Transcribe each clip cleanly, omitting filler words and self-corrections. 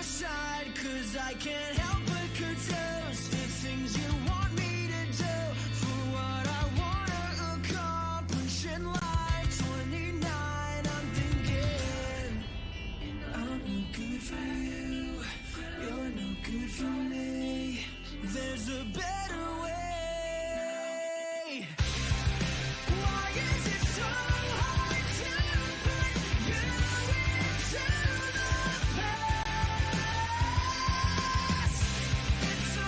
your side, 'cause I can't help but curtails the things you want me to do for what I wanna accomplish in life. 29, I'm thinking I'm no good for you, you're no good for me. There's a better way. Why is it so hard to put you into the past? It's a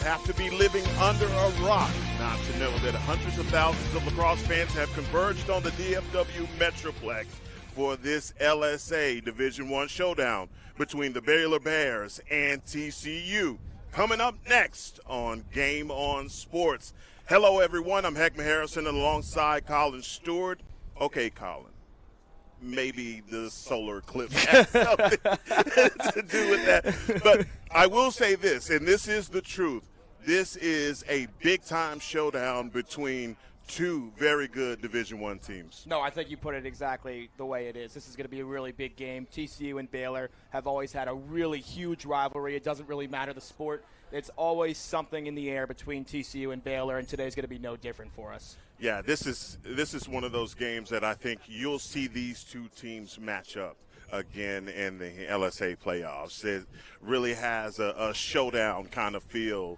have to be living under a rock not to know that hundreds of thousands of lacrosse fans have converged on the DFW Metroplex for this LSA Division I showdown between the Baylor Bears and TCU. Coming up next on Game On Sports. Hello, everyone. I'm Heckman Harrison alongside Colin Stewart. Okay, Colin. Maybe the solar eclipse has something to do with that. But I will say this, and this is the truth. This is a big-time showdown between two very good Division I teams. No, I think you put it exactly the way it is. This is going to be a really big game. TCU and Baylor have always had a really huge rivalry. It doesn't really matter the sport. It's always something in the air between TCU and Baylor, and today's going to be no different for us. Yeah, this is one of those games that I think you'll see these two teams match up again in the LSA playoffs. It really has a showdown kind of feel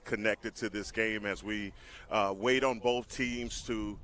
connected to this game as we wait on both teams to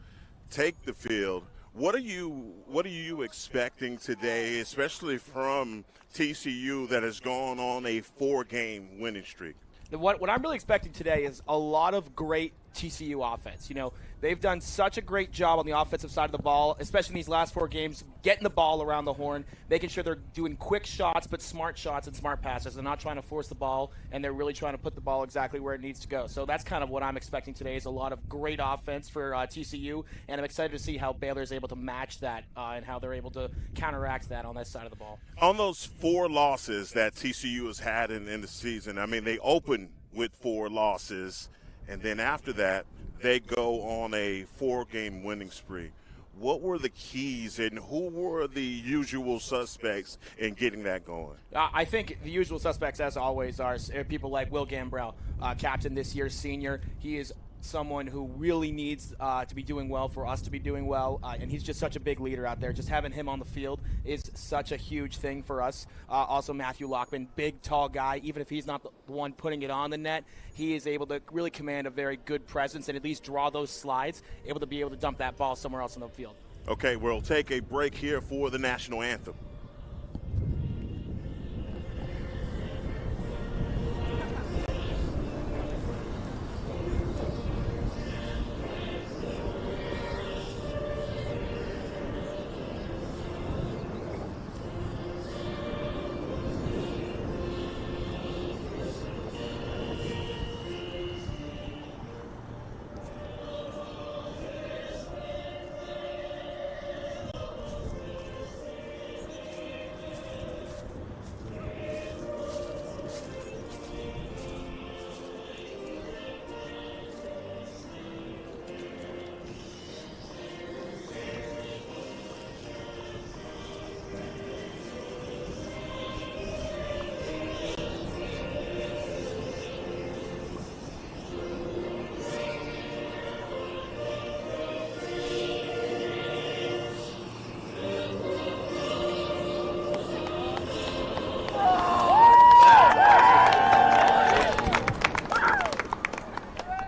take the field. What are you expecting today, especially from TCU that has gone on a 4-game winning streak? What I'm really expecting today is a lot of great TCU offense. You know, they've done such a great job on the offensive side of the ball, especially in these last 4 games, getting the ball around the horn, making sure they're doing quick shots but smart shots and smart passes. They're not trying to force the ball, and they're really trying to put the ball exactly where it needs to go. So that's kind of what I'm expecting today is a lot of great offense for TCU, and I'm excited to see how Baylor is able to match that and how they're able to counteract that on that side of the ball. On those 4 losses that TCU has had in the season, I mean, they open with 4 losses, and then after that, they go on a 4-game winning spree. What were the keys and who were the usual suspects in getting that going? I think the usual suspects, as always, are people like Will Gambrell, captain this year's senior. He is someone who really needs to be doing well for us to be doing well, and he's just such a big leader out there. Just having him on the field is such a huge thing for us. Also, Matthew Lockman, big, tall guy. Even if he's not the one putting it on the net, he is able to really command a very good presence and at least draw those slides, able to dump that ball somewhere else on the field. Okay, we'll take a break here for the national anthem.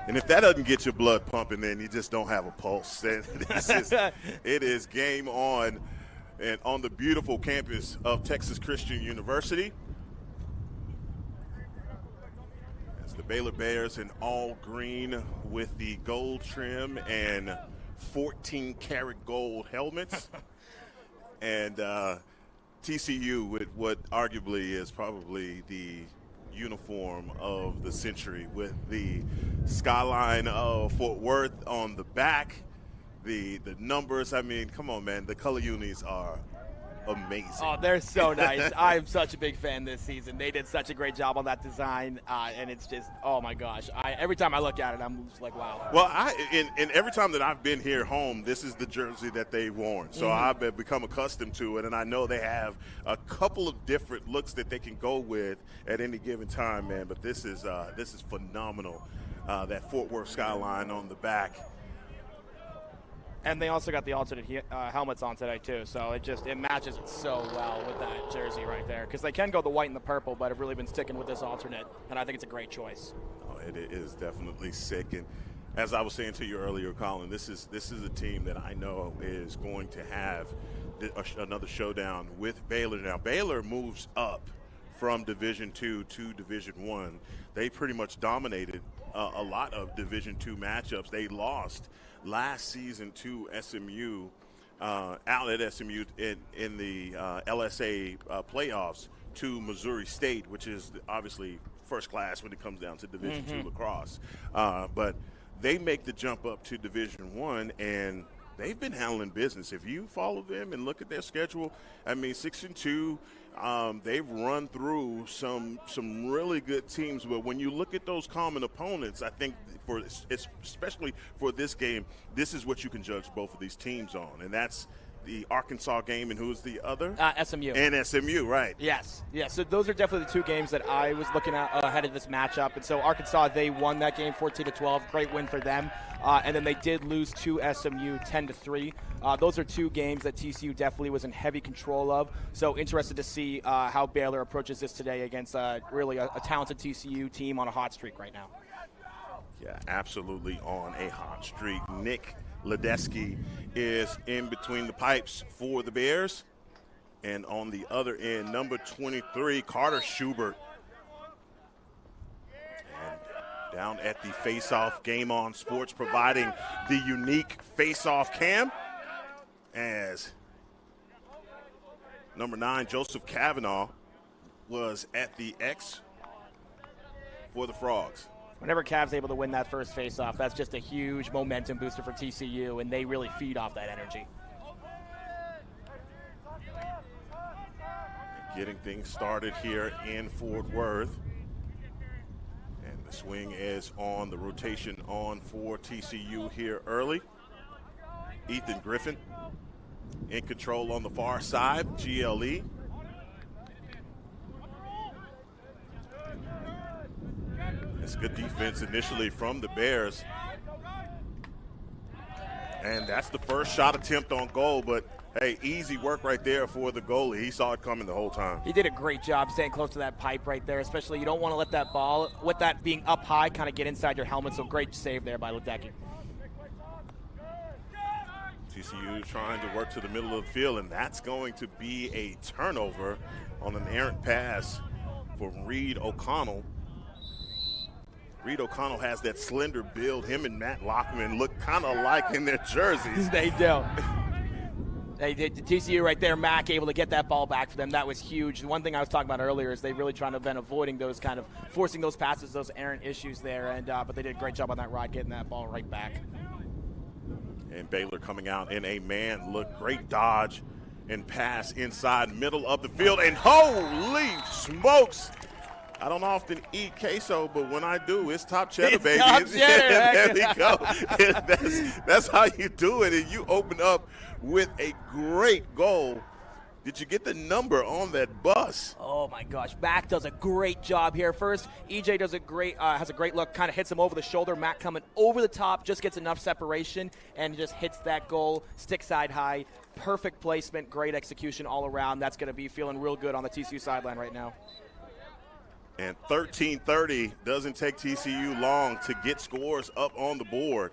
And if that doesn't get your blood pumping, then you just don't have a pulse. And it is game on, and on the beautiful campus of Texas Christian University. As the Baylor Bears in all green with the gold trim and 14-karat gold helmets. And TCU with what arguably is probably the uniform of the century, with the skyline of Fort Worth on the back, the numbers. I mean, come on, man, the color unis are amazing. Oh, they're so nice. I'm such a big fan this season. They did such a great job on that design, and it's just, oh my gosh. Every time I look at it, I'm just like, wow. Well, and every time that I've been here home, this is the jersey that they've worn. So I've become accustomed to it, and I know they have a couple of different looks that they can go with at any given time, man. But this is phenomenal. That Fort Worth skyline on the back. And they also got the alternate helmets on today, too. So it matches it so well with that jersey right there. Because they can go the white and the purple, but have really been sticking with this alternate. And I think it's a great choice. Oh, it is definitely sick. And as I was saying to you earlier, Colin, this is a team that I know is going to have another showdown with Baylor. Now, Baylor moves up from Division II to Division I. They pretty much dominated a lot of Division II matchups. They lost last season to SMU, out at SMU in the LSA playoffs to Missouri State, which is obviously first class when it comes down to Division II lacrosse. But they make the jump up to Division I, and they've been handling business. If you follow them and look at their schedule, I mean, 6-2. They've run through some really good teams, but when you look at those common opponents, I think especially for this game, this is what you can judge both of these teams on, and that's the Arkansas game, and who's the other? SMU. And SMU, right. Yes. So those are definitely the two games that I was looking at ahead of this matchup. And so Arkansas, they won that game 14-12. Great win for them. And then they did lose to SMU 10-3. Those are two games that TCU definitely was in heavy control of. So interested to see how Baylor approaches this today against really a talented TCU team on a hot streak right now. Yeah, absolutely on a hot streak. Nick Ledeski is in between the pipes for the Bears. And on the other end, number 23, Carter Schubert. And down at the Face-Off Game On Sports, providing the unique Face-Off cam, as number 9, Joseph Kavanaugh, was at the X for the Frogs. Whenever Cav's able to win that first face-off, that's just a huge momentum booster for TCU, and they really feed off that energy. Getting things started here in Fort Worth. And the swing is on, the rotation on for TCU here early. Ethan Griffin in control on the far side, GLE. It's good defense initially from the Bears. And that's the first shot attempt on goal, but hey, easy work right there for the goalie. He saw it coming the whole time. He did a great job staying close to that pipe right there, especially you don't want to let that ball, with that being up high, kind of get inside your helmet, so great save there by Ledecky. TCU trying to work to the middle of the field, and that's going to be a turnover on an errant pass for Reed O'Connell. Reed O'Connell has that slender build. Him and Matt Lockman look kind of alike in their jerseys. They do. They did. TCU right there, Mack able to get that ball back for them. That was huge. The one thing I was talking about earlier is they really trying to have been avoiding those kind of forcing those passes, those errant issues there. And but they did a great job on that ride, getting that ball right back. And Baylor coming out in a man look. Great dodge and pass inside middle of the field. And holy smokes! I don't often eat queso, but when I do, it's top cheddar, baby. Top cheddar. There we go. That's how you do it, and you open up with a great goal. Did you get the number on that bus? Oh my gosh, Mack does a great job here. First, EJ does has a great look, kind of hits him over the shoulder. Mack coming over the top, just gets enough separation and just hits that goal, stick side high. Perfect placement, great execution all around. That's going to be feeling real good on the TCU sideline right now. And 13:30 doesn't take TCU long to get scores up on the board.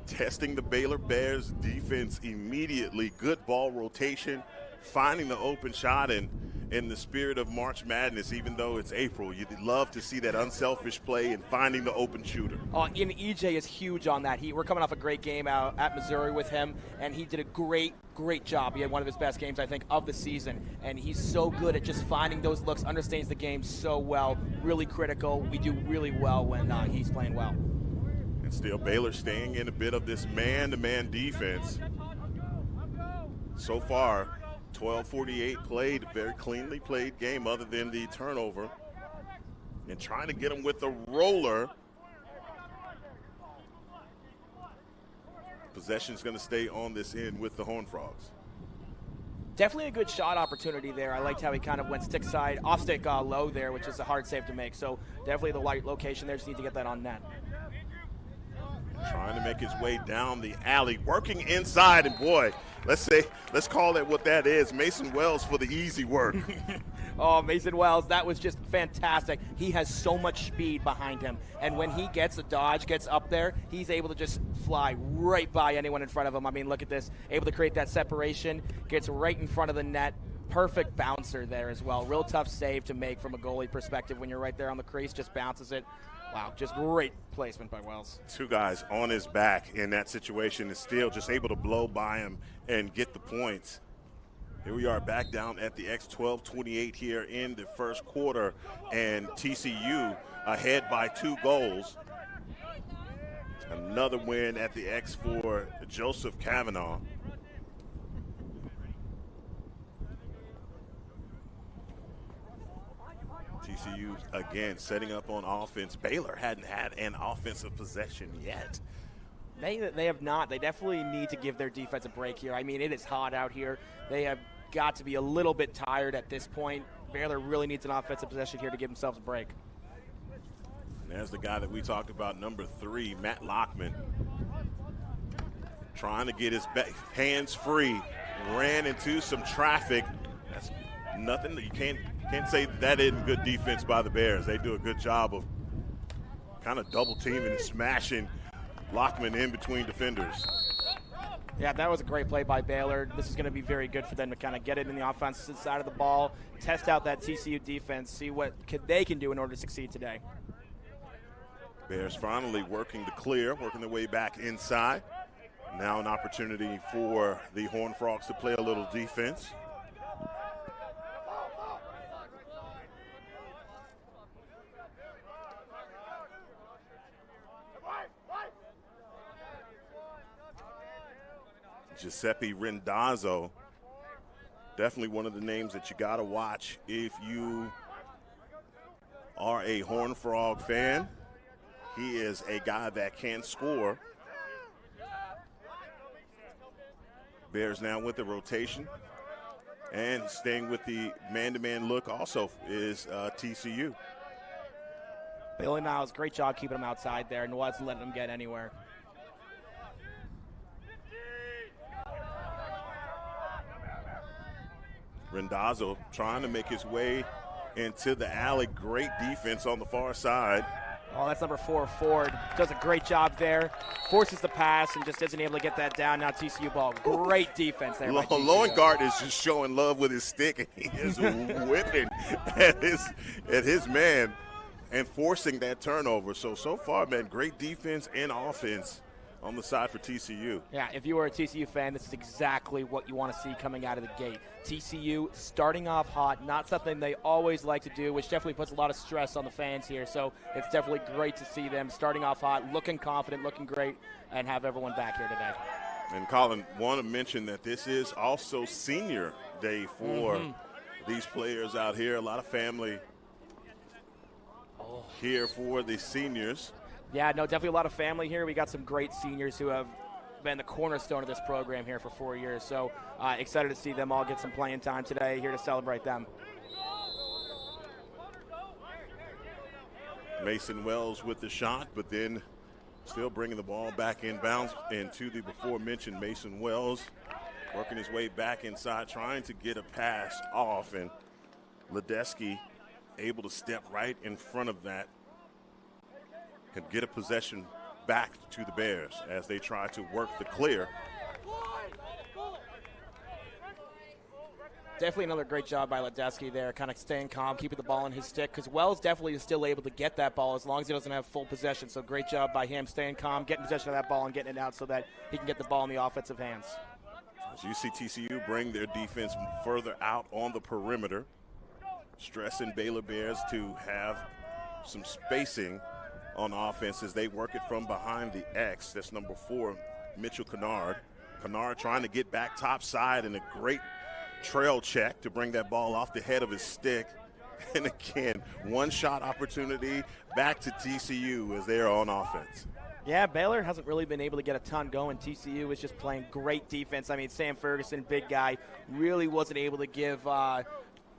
Testing the Baylor Bears defense immediately. Good ball rotation, finding the open shot, and in the spirit of March Madness, even though it's April, you'd love to see that unselfish play and finding the open shooter. And EJ is huge on that. We're coming off a great game out at Missouri with him, and he did a great job. He had one of his best games, I think, of the season, and he's so good at just finding those looks, understands the game so well, really critical. We do really well when he's playing well. And still Baylor staying in a bit of this man-to-man defense. So far, 12:48 played, very cleanly played game other than the turnover. And trying to get him with the roller. Possession's going to stay on this end with the Horned Frogs. Definitely a good shot opportunity there. I liked how he kind of went stick side, off stick low there, which is a hard save to make. So definitely the right location there. Just need to get that on net. Trying to make his way down the alley, working inside, and boy, let's call it what that is. Mason Wells for the easy work. Oh, Mason Wells, that was just fantastic. He has so much speed behind him, and when he gets a dodge, gets up there, he's able to just fly right by anyone in front of him. I mean, look at this, able to create that separation, gets right in front of the net, perfect bouncer there as well. Real tough save to make from a goalie perspective when you're right there on the crease, just bounces it. Wow, just great placement by Wells. Two guys on his back in that situation and still just able to blow by him and get the points. Here we are back down at the X, 12:28 here in the first quarter, and TCU ahead by 2 goals. Another win at the X for Joseph Kavanaugh. TCU again setting up on offense. Baylor hadn't had an offensive possession yet. They have not. They definitely need to give their defense a break here. I mean, it is hot out here. They have got to be a little bit tired at this point. Baylor really needs an offensive possession here to give themselves a break. And there's the guy that we talked about, number 3, Matt Lockman. Trying to get his hands free. Ran into some traffic. That's nothing. You can't say that isn't good defense by the Bears. They do a good job of kind of double teaming and smashing Lockman in between defenders. Yeah, that was a great play by Baylor. This is going to be very good for them to kind of get it in the offensive side of the ball, test out that TCU defense, see what they can do in order to succeed today. Bears finally working to clear, working their way back inside. Now an opportunity for the Horned Frogs to play a little defense. Giuseppe Rendazzo, definitely one of the names that you got to watch if you are a Horned Frog fan. He is a guy that can score. Bears now with the rotation. And staying with the man-to-man look also is TCU. Billy Niles, great job keeping him outside there and wasn't letting him get anywhere. Rendazzo trying to make his way into the alley. Great defense on the far side. Oh, that's number 4, Ford. Does a great job there. Forces the pass and just isn't able to get that down. Now TCU ball. Great defense there by TCU. Loewengaard is just showing love with his stick, and he is whipping at his man and forcing that turnover. So far, man, great defense and offense on the side for TCU. Yeah, if you are a TCU fan, this is exactly what you want to see coming out of the gate. TCU starting off hot, not something they always like to do, which definitely puts a lot of stress on the fans here. So it's definitely great to see them starting off hot, looking confident, looking great, and have everyone back here today. And Colin, want to mention that this is also senior day for these players out here. A lot of family here for the seniors. Yeah, no, definitely a lot of family here. We got some great seniors who have been the cornerstone of this program here for 4 years. So excited to see them all get some playing time today, here to celebrate them. Mason Wells with the shot, but then still bringing the ball back inbounds into the before-mentioned Mason Wells, working his way back inside, trying to get a pass off, and Ledeski able to step right in front of that and get a possession back to the Bears as they try to work the clear. Definitely another great job by Ledeski there, kind of staying calm, keeping the ball in his stick, because Wells definitely is still able to get that ball as long as he doesn't have full possession. So great job by him staying calm, getting possession of that ball and getting it out so that he can get the ball in the offensive hands. As you see TCU bring their defense further out on the perimeter, stressing Baylor Bears to have some spacing on offense as they work it from behind the X. That's number 4, Mitchell Kennard. Kennard trying to get back top side and a great trail check to bring that ball off the head of his stick. And again, one shot opportunity back to TCU as they're on offense. Yeah, Baylor hasn't really been able to get a ton going. TCU is just playing great defense. I mean, Sam Ferguson, big guy, really wasn't able to give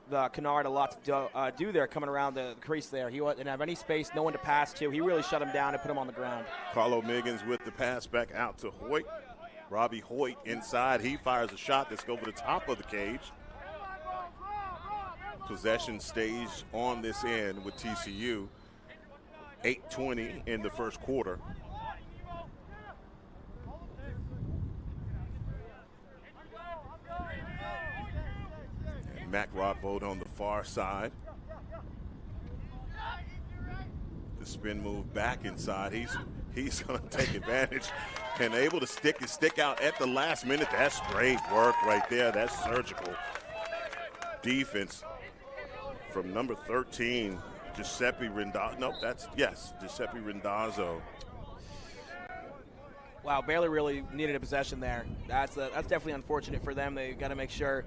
the Kennard a lot to do there coming around the crease there. He didn't have any space, no one to pass to. He really shut him down and put him on the ground. Carlo Miggins with the pass back out to Hoyt. Robbie Hoyt inside. He fires a shot that's over the top of the cage. Possession stays on this end with TCU. 8:20 in the first quarter. Mac Rodvold on the far side. The spin move back inside. He's going to take advantage and able to stick out at the last minute. That's great work right there. That's surgical defense from number 13, Giuseppe Rindazzo. Nope, Giuseppe Rindazzo. Wow, Baylor really needed a possession there. That's definitely unfortunate for them. They got to make sure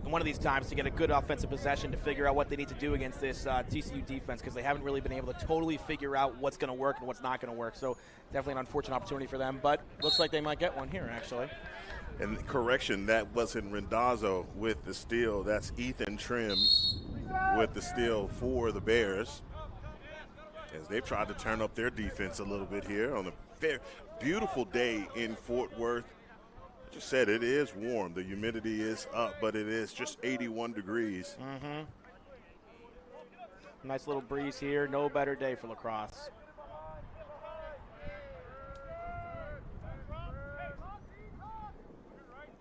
one of these times to get a good offensive possession to figure out what they need to do against this TCU defense, because they haven't really been able to totally figure out what's going to work and what's not going to work. So definitely an unfortunate opportunity for them, but looks like they might get one here, actually. And correction, that wasn't Rindazzo with the steal. That's Ethan Trim with the steal for the Bears, as they've tried to turn up their defense a little bit here on a beautiful day in Fort Worth. Like you said, it is warm. The humidity is up, but it is just 81 degrees. Nice little breeze here. No better day for lacrosse.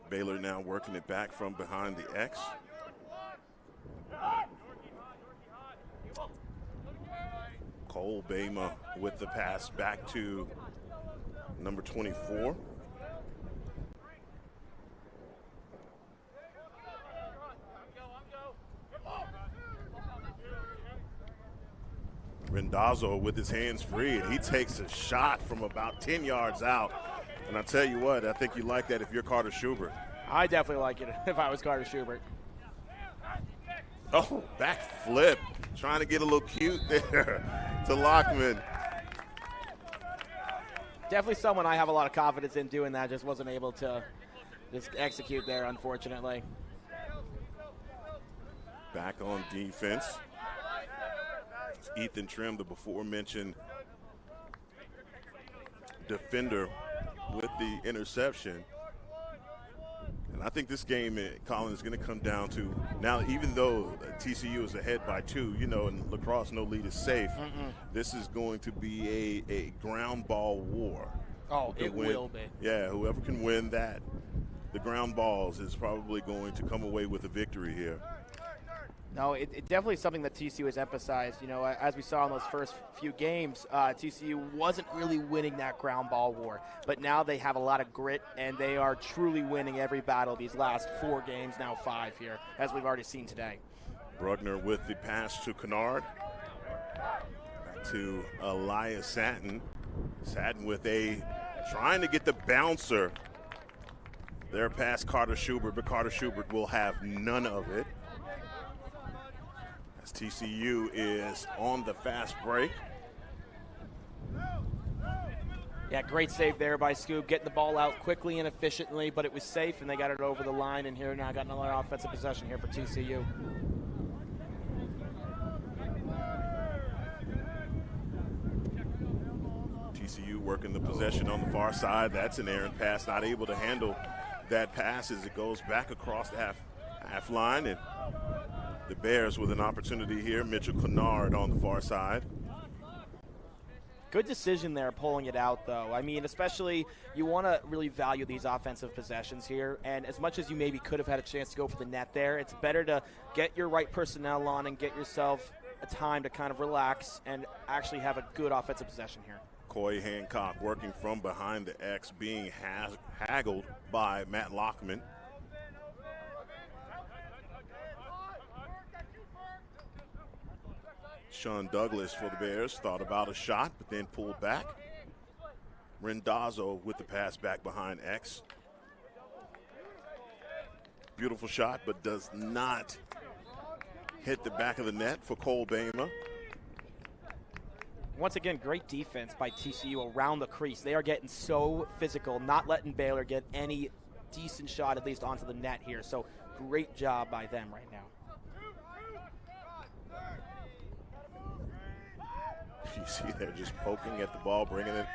Baylor now working it back from behind the X. Cole Bama with the pass back to number 24. Rindazzo with his hands free, and he takes a shot from about 10 yards out. And I tell you what, I think you like that if you're Carter Schubert. I definitely like it if I was Carter Schubert. Oh, back flip. Trying to get a little cute there to Lockman. Definitely someone I have a lot of confidence in doing that. Just wasn't able to just execute there, unfortunately. Back on defense. It's Ethan Trim, the before-mentioned defender, with the interception. And I think this game, Colin, is going to come down to, now even though TCU is ahead by 2, you know, in lacrosse no lead is safe, this is going to be a ground ball war. Oh, it will be. Yeah, whoever can win that, the ground balls, is probably going to come away with a victory here. No, it definitely is something that TCU has emphasized. You know, as we saw in those first few games, TCU wasn't really winning that ground ball war. But now they have a lot of grit, and they are truly winning every battle these last 4 games, now 5 here, as we've already seen today. Brugner with the pass to Kennard. Back to Elias Satin. Satin with trying to get the bouncer there past Carter Schubert, but Carter Schubert will have none of it. As TCU is on the fast break. Yeah, great save there by Scoop, getting the ball out quickly and efficiently, but it was safe, and they got it over the line, and here now got another offensive possession here for TCU. TCU working the possession on the far side. That's an errant pass, not able to handle that pass as it goes back across the half line, and the Bears with an opportunity here. Mitchell Kennard on the far side. Good decision there, pulling it out, though. I mean, especially you want to really value these offensive possessions here, and as much as you maybe could have had a chance to go for the net there, it's better to get your right personnel on and get yourself a time to kind of relax and actually have a good offensive possession here. Coy Hancock working from behind the X, being haggled by Matt Lockman. Sean Douglas for the Bears thought about a shot, but then pulled back. Rindazzo with the pass back behind X. Beautiful shot, but does not hit the back of the net for Cole Bama. Once again, great defense by TCU around the crease. They are getting so physical, not letting Baylor get any decent shot at least onto the net here. So great job by them right now. You see they're just poking at the ball, bringing it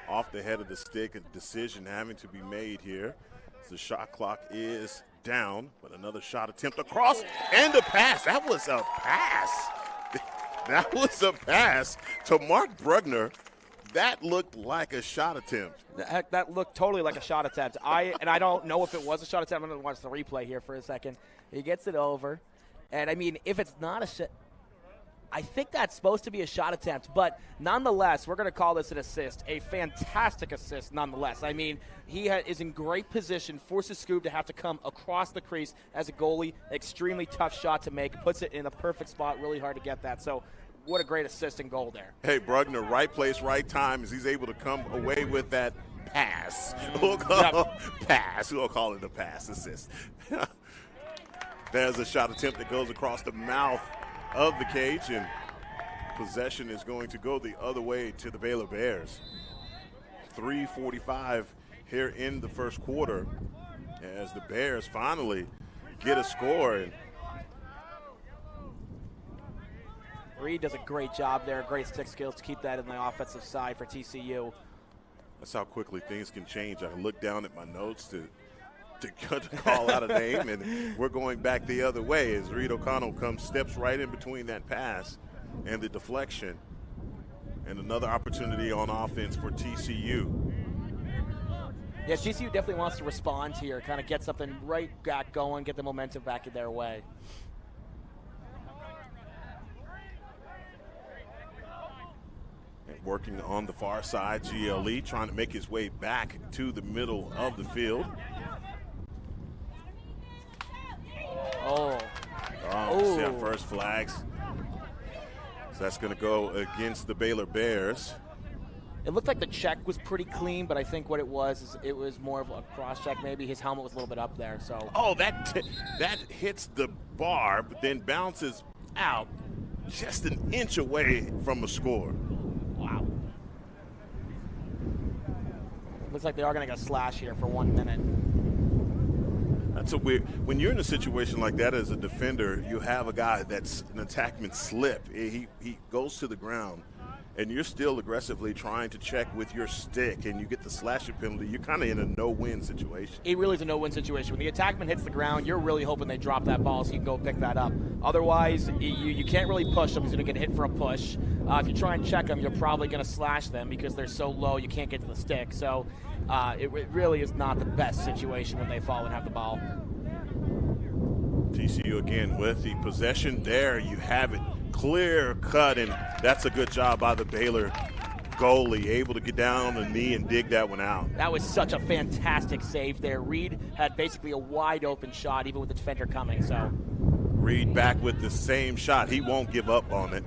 off the head of the stick. A decision having to be made here. The shot clock is down, but another shot attempt across and a pass. That was a pass. That was a pass to Mark Brugner That looked like a shot attempt. That looked totally like a shot attempt. I don't know if it was a shot attempt. I'm going to watch the replay here for a second. He gets it over. And, I mean, if it's not a shot, I think that's supposed to be a shot attempt. But nonetheless, we're going to call this an assist, a fantastic assist nonetheless. I mean, he is in great position, forces Scoob to have to come across the crease as a goalie. Extremely tough shot to make. Puts it in a perfect spot. Really hard to get that. So what a great assist and goal there. Hey, Brugner, right place, right time as he's able to come away with that pass. Pass. We'll call it a pass assist. There's a shot attempt that goes across the mouth of the cage, and possession is going to go the other way to the Baylor Bears. 3:45 here in the first quarter as the Bears finally get a score. And Reed does a great job there, great stick skills to keep that in the offensive side for TCU. that's how quickly things can change. I look down at my notes to call out a name, and we're going back the other way as Reed O'Connell steps right in between that pass and the deflection, and another opportunity on offense for TCU. Yeah, TCU definitely wants to respond here, kind of get something right back going, get the momentum back in their way. And working on the far side, GLE trying to make his way back to the middle of the field. See our first flags. So that's going to go against the Baylor Bears. It looked like the check was pretty clean, but I think what it was is it was more of a cross check. Maybe his helmet was a little bit up there. So that hits the bar, but then bounces out just an inch away from a score. Wow. Looks like they are going to get a slash here for 1 minute. That's a weird. When you're in a situation like that as a defender, you have a guy that's an attackman slip. He goes to the ground, and you're still aggressively trying to check with your stick, and you get the slasher penalty. You're kind of in a no-win situation. It really is a no-win situation. When the attackman hits the ground, you're really hoping they drop that ball so you can go pick that up. Otherwise, you can't really push them. He's going to get hit for a push. If you try and check them, you're probably going to slash them because they're so low you can't get to the stick. So it really is not the best situation when they fall and have the ball. TCU again with the possession there. You have it clear cut, and that's a good job by the Baylor goalie, able to get down on the knee and dig that one out. That was such a fantastic save there. Reed had basically a wide open shot even with the defender coming. So Reed back with the same shot. He won't give up on it.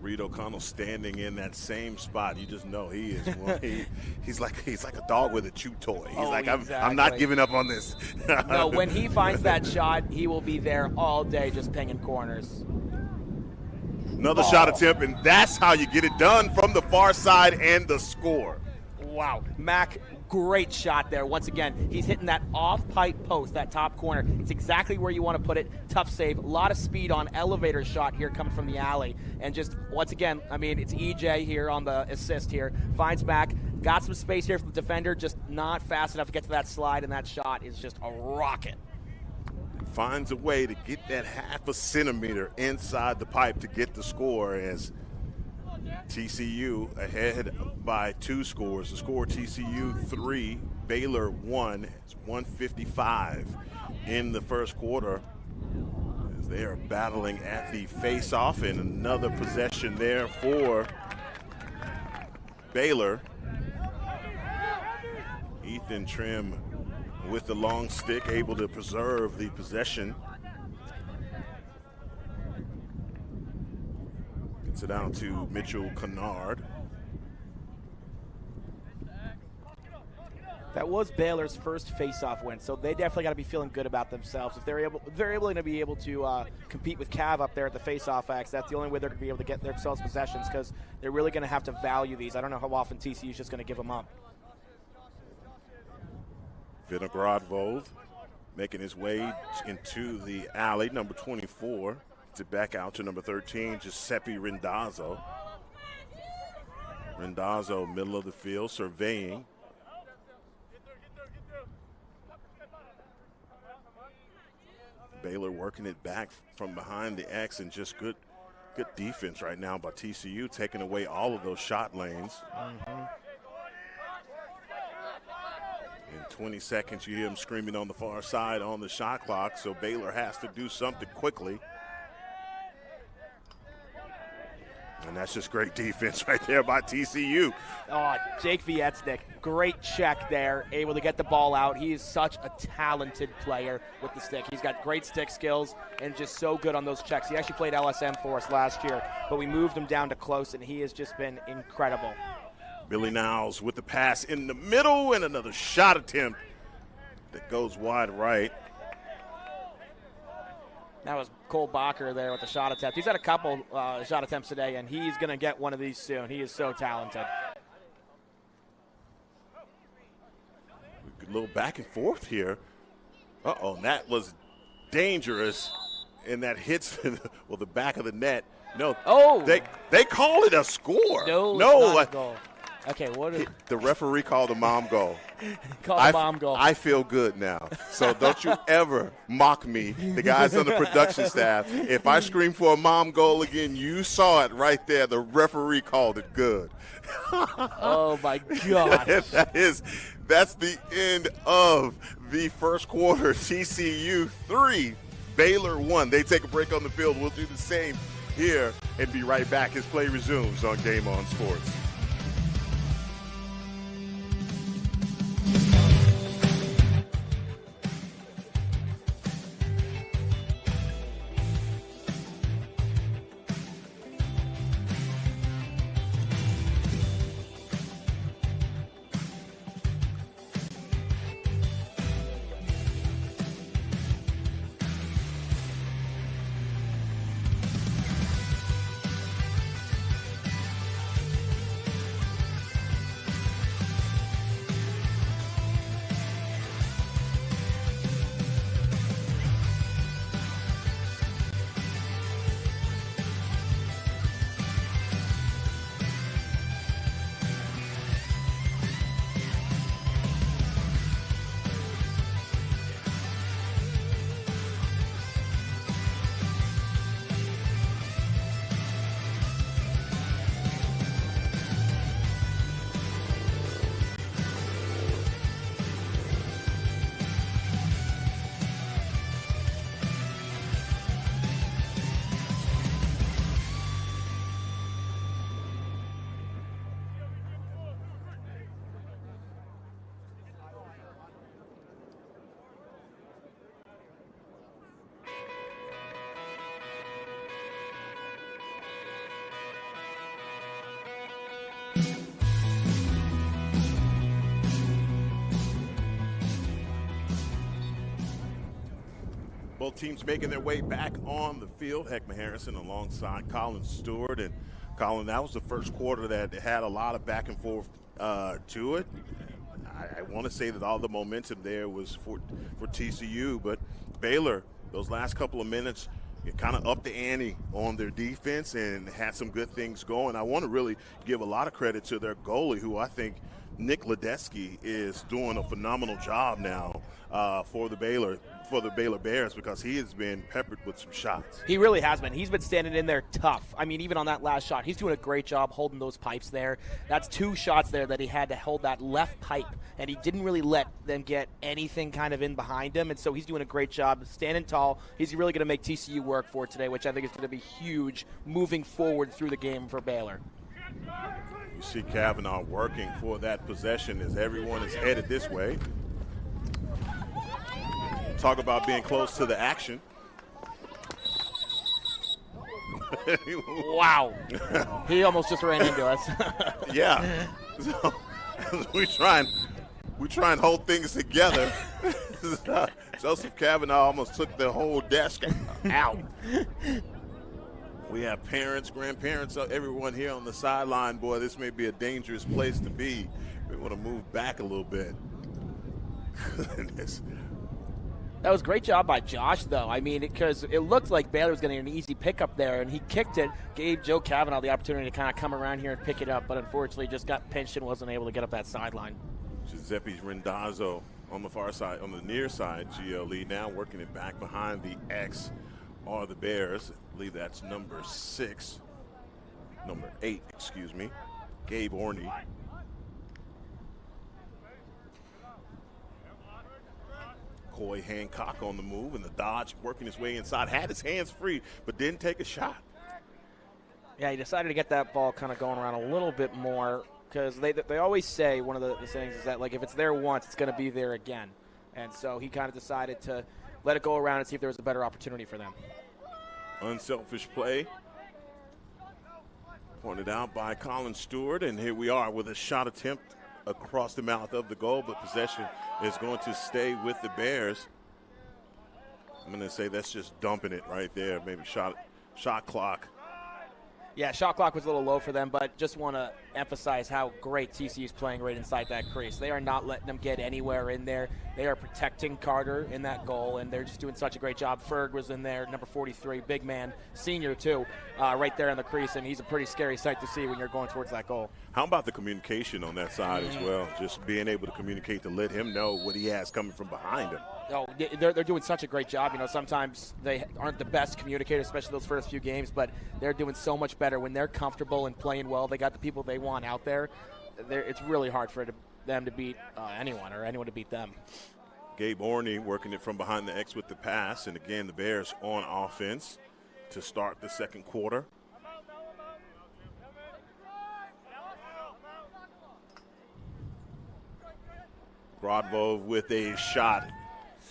Reed O'Connell standing in that same spot. You just know he is he's like a dog with a chew toy. He's exactly. I'm not giving up on this. No, when he finds that shot, he will be there all day just pinging corners. Another shot attempt, and that's how you get it done from the far side and the score. Wow. Mac, great shot there. Once again, he's hitting that off-pipe post, that top corner. It's exactly where you want to put it. Tough save. A lot of speed on elevator shot here coming from the alley. And just, once again, I mean, it's EJ here on the assist here. Finds Mac. Got some space here from the defender, just not fast enough to get to that slide, and that shot is just a rocket. Finds a way to get that half a centimeter inside the pipe to get the score as TCU ahead by 2 scores. The score TCU 3, Baylor 1. It's 1:55 in the first quarter as they are battling at the face-off, and another possession there for Baylor. Ethan Trim with the long stick, able to preserve the possession. Gets it down to Mitchell Kennard. That was Baylor's first face-off win, so they definitely got to be feeling good about themselves. If they're able to be able to compete with Cav up there at the face-off X, that's the only way they're going to be able to get themselves possessions, because they're really going to have to value these. I don't know how often TCU is just going to give them up. Vinogradov making his way into the alley, number 24. To back out to number 13, Giuseppe Rindazzo. Rindazzo, middle of the field, surveying. Baylor working it back from behind the X, and just good defense right now by TCU, taking away all of those shot lanes. In 20 seconds, you hear him screaming on the far side on the shot clock, so Baylor has to do something quickly. And that's just great defense right there by TCU. Oh, Jake Vietsnick, great check there, able to get the ball out. He is such a talented player with the stick. He's got great stick skills and just so good on those checks. He actually played LSM for us last year, but we moved him down to close, and he has just been incredible. Billy Niles with the pass in the middle, and another shot attempt that goes wide right. That was Cole Bacher there with the shot attempt. He's had a couple shot attempts today, and he's going to get one of these soon. He is so talented. A little back and forth here. Uh-oh, and that was dangerous, and that hits the back of the net. No, they call it a score. No, not a goal. Okay, what is the referee called a mom goal. Called a mom goal. I feel good now. So don't you ever mock me, the guys on the production staff. If I scream for a mom goal again, you saw it right there. The referee called it good. Oh my God. That's the end of the first quarter. TCU 3, Baylor 1. They take a break on the field. We'll do the same here and be right back as play resumes on Game On Sports. Both teams making their way back on the field. Heckma Harrison alongside Colin Stewart. And Colin, that was the first quarter that had a lot of back and forth to it. I want to say that all the momentum there was for TCU, but Baylor, those last couple of minutes, it kind of upped the ante on their defense and had some good things going. I want to really give a lot of credit to their goalie, who I think Nick Ledecky is doing a phenomenal job now for the Baylor Bears, because he has been peppered with some shots. He really has been. He's been standing in there tough. I mean, even on that last shot, he's doing a great job holding those pipes there. That's 2 shots there that he had to hold that left pipe, and he didn't really let them get anything kind of in behind him, and so he's doing a great job standing tall. He's really going to make TCU work for it today, which I think is going to be huge moving forward through the game for Baylor. You see Kavanaugh working for that possession as everyone is headed this way. Talk about being close to the action. Wow. He almost just ran into us. Yeah. So we try and hold things together. Joseph Kavanaugh almost took the whole desk out. We have parents, grandparents, everyone here on the sideline. Boy, this may be a dangerous place to be. We want to move back a little bit. Goodness. That was a great job by Josh, though. I mean, because it looked like Baylor was getting an easy pickup there, and he kicked it, gave Joe Kavanaugh the opportunity to kind of come around here and pick it up, but unfortunately just got pinched and wasn't able to get up that sideline. Giuseppe Rendazzo on the far side, on the near side, GLE now working it back behind the X are the Bears. I believe that's number 8, excuse me, Gabe Orney. Coy Hancock on the move, and the dodge working his way inside. Had his hands free, but didn't take a shot. Yeah, he decided to get that ball kind of going around a little bit more because they always say one of the things is that, like, if it's there once, it's going to be there again. And so he kind of decided to let it go around and see if there was a better opportunity for them. Unselfish play pointed out by Colin Stewart, and here we are with a shot attempt across the mouth of the goal, but possession is going to stay with the Bears. I'm going to say that's just dumping it right there. Maybe shot clock. Yeah, shot clock was a little low for them, but just want to emphasize how great TCU is playing right inside that crease. They are not letting them get anywhere in there. They are protecting Carter in that goal, and they're just doing such a great job. Ferg was in there, number 43, big man, senior too, right there in the crease, and he's a pretty scary sight to see when you're going towards that goal. How about the communication on that side as well? Just being able to communicate to let him know what he has coming from behind him. Oh, they're doing such a great job. You know, sometimes they aren't the best communicators, especially those first few games, but they're doing so much better when they're comfortable and playing well. They got the people they want out there. It's really hard for them to beat anyone or anyone to beat them. Gabe Orney working it from behind the X with the pass, and again the Bears on offense to start the second quarter. Grodvov with a shot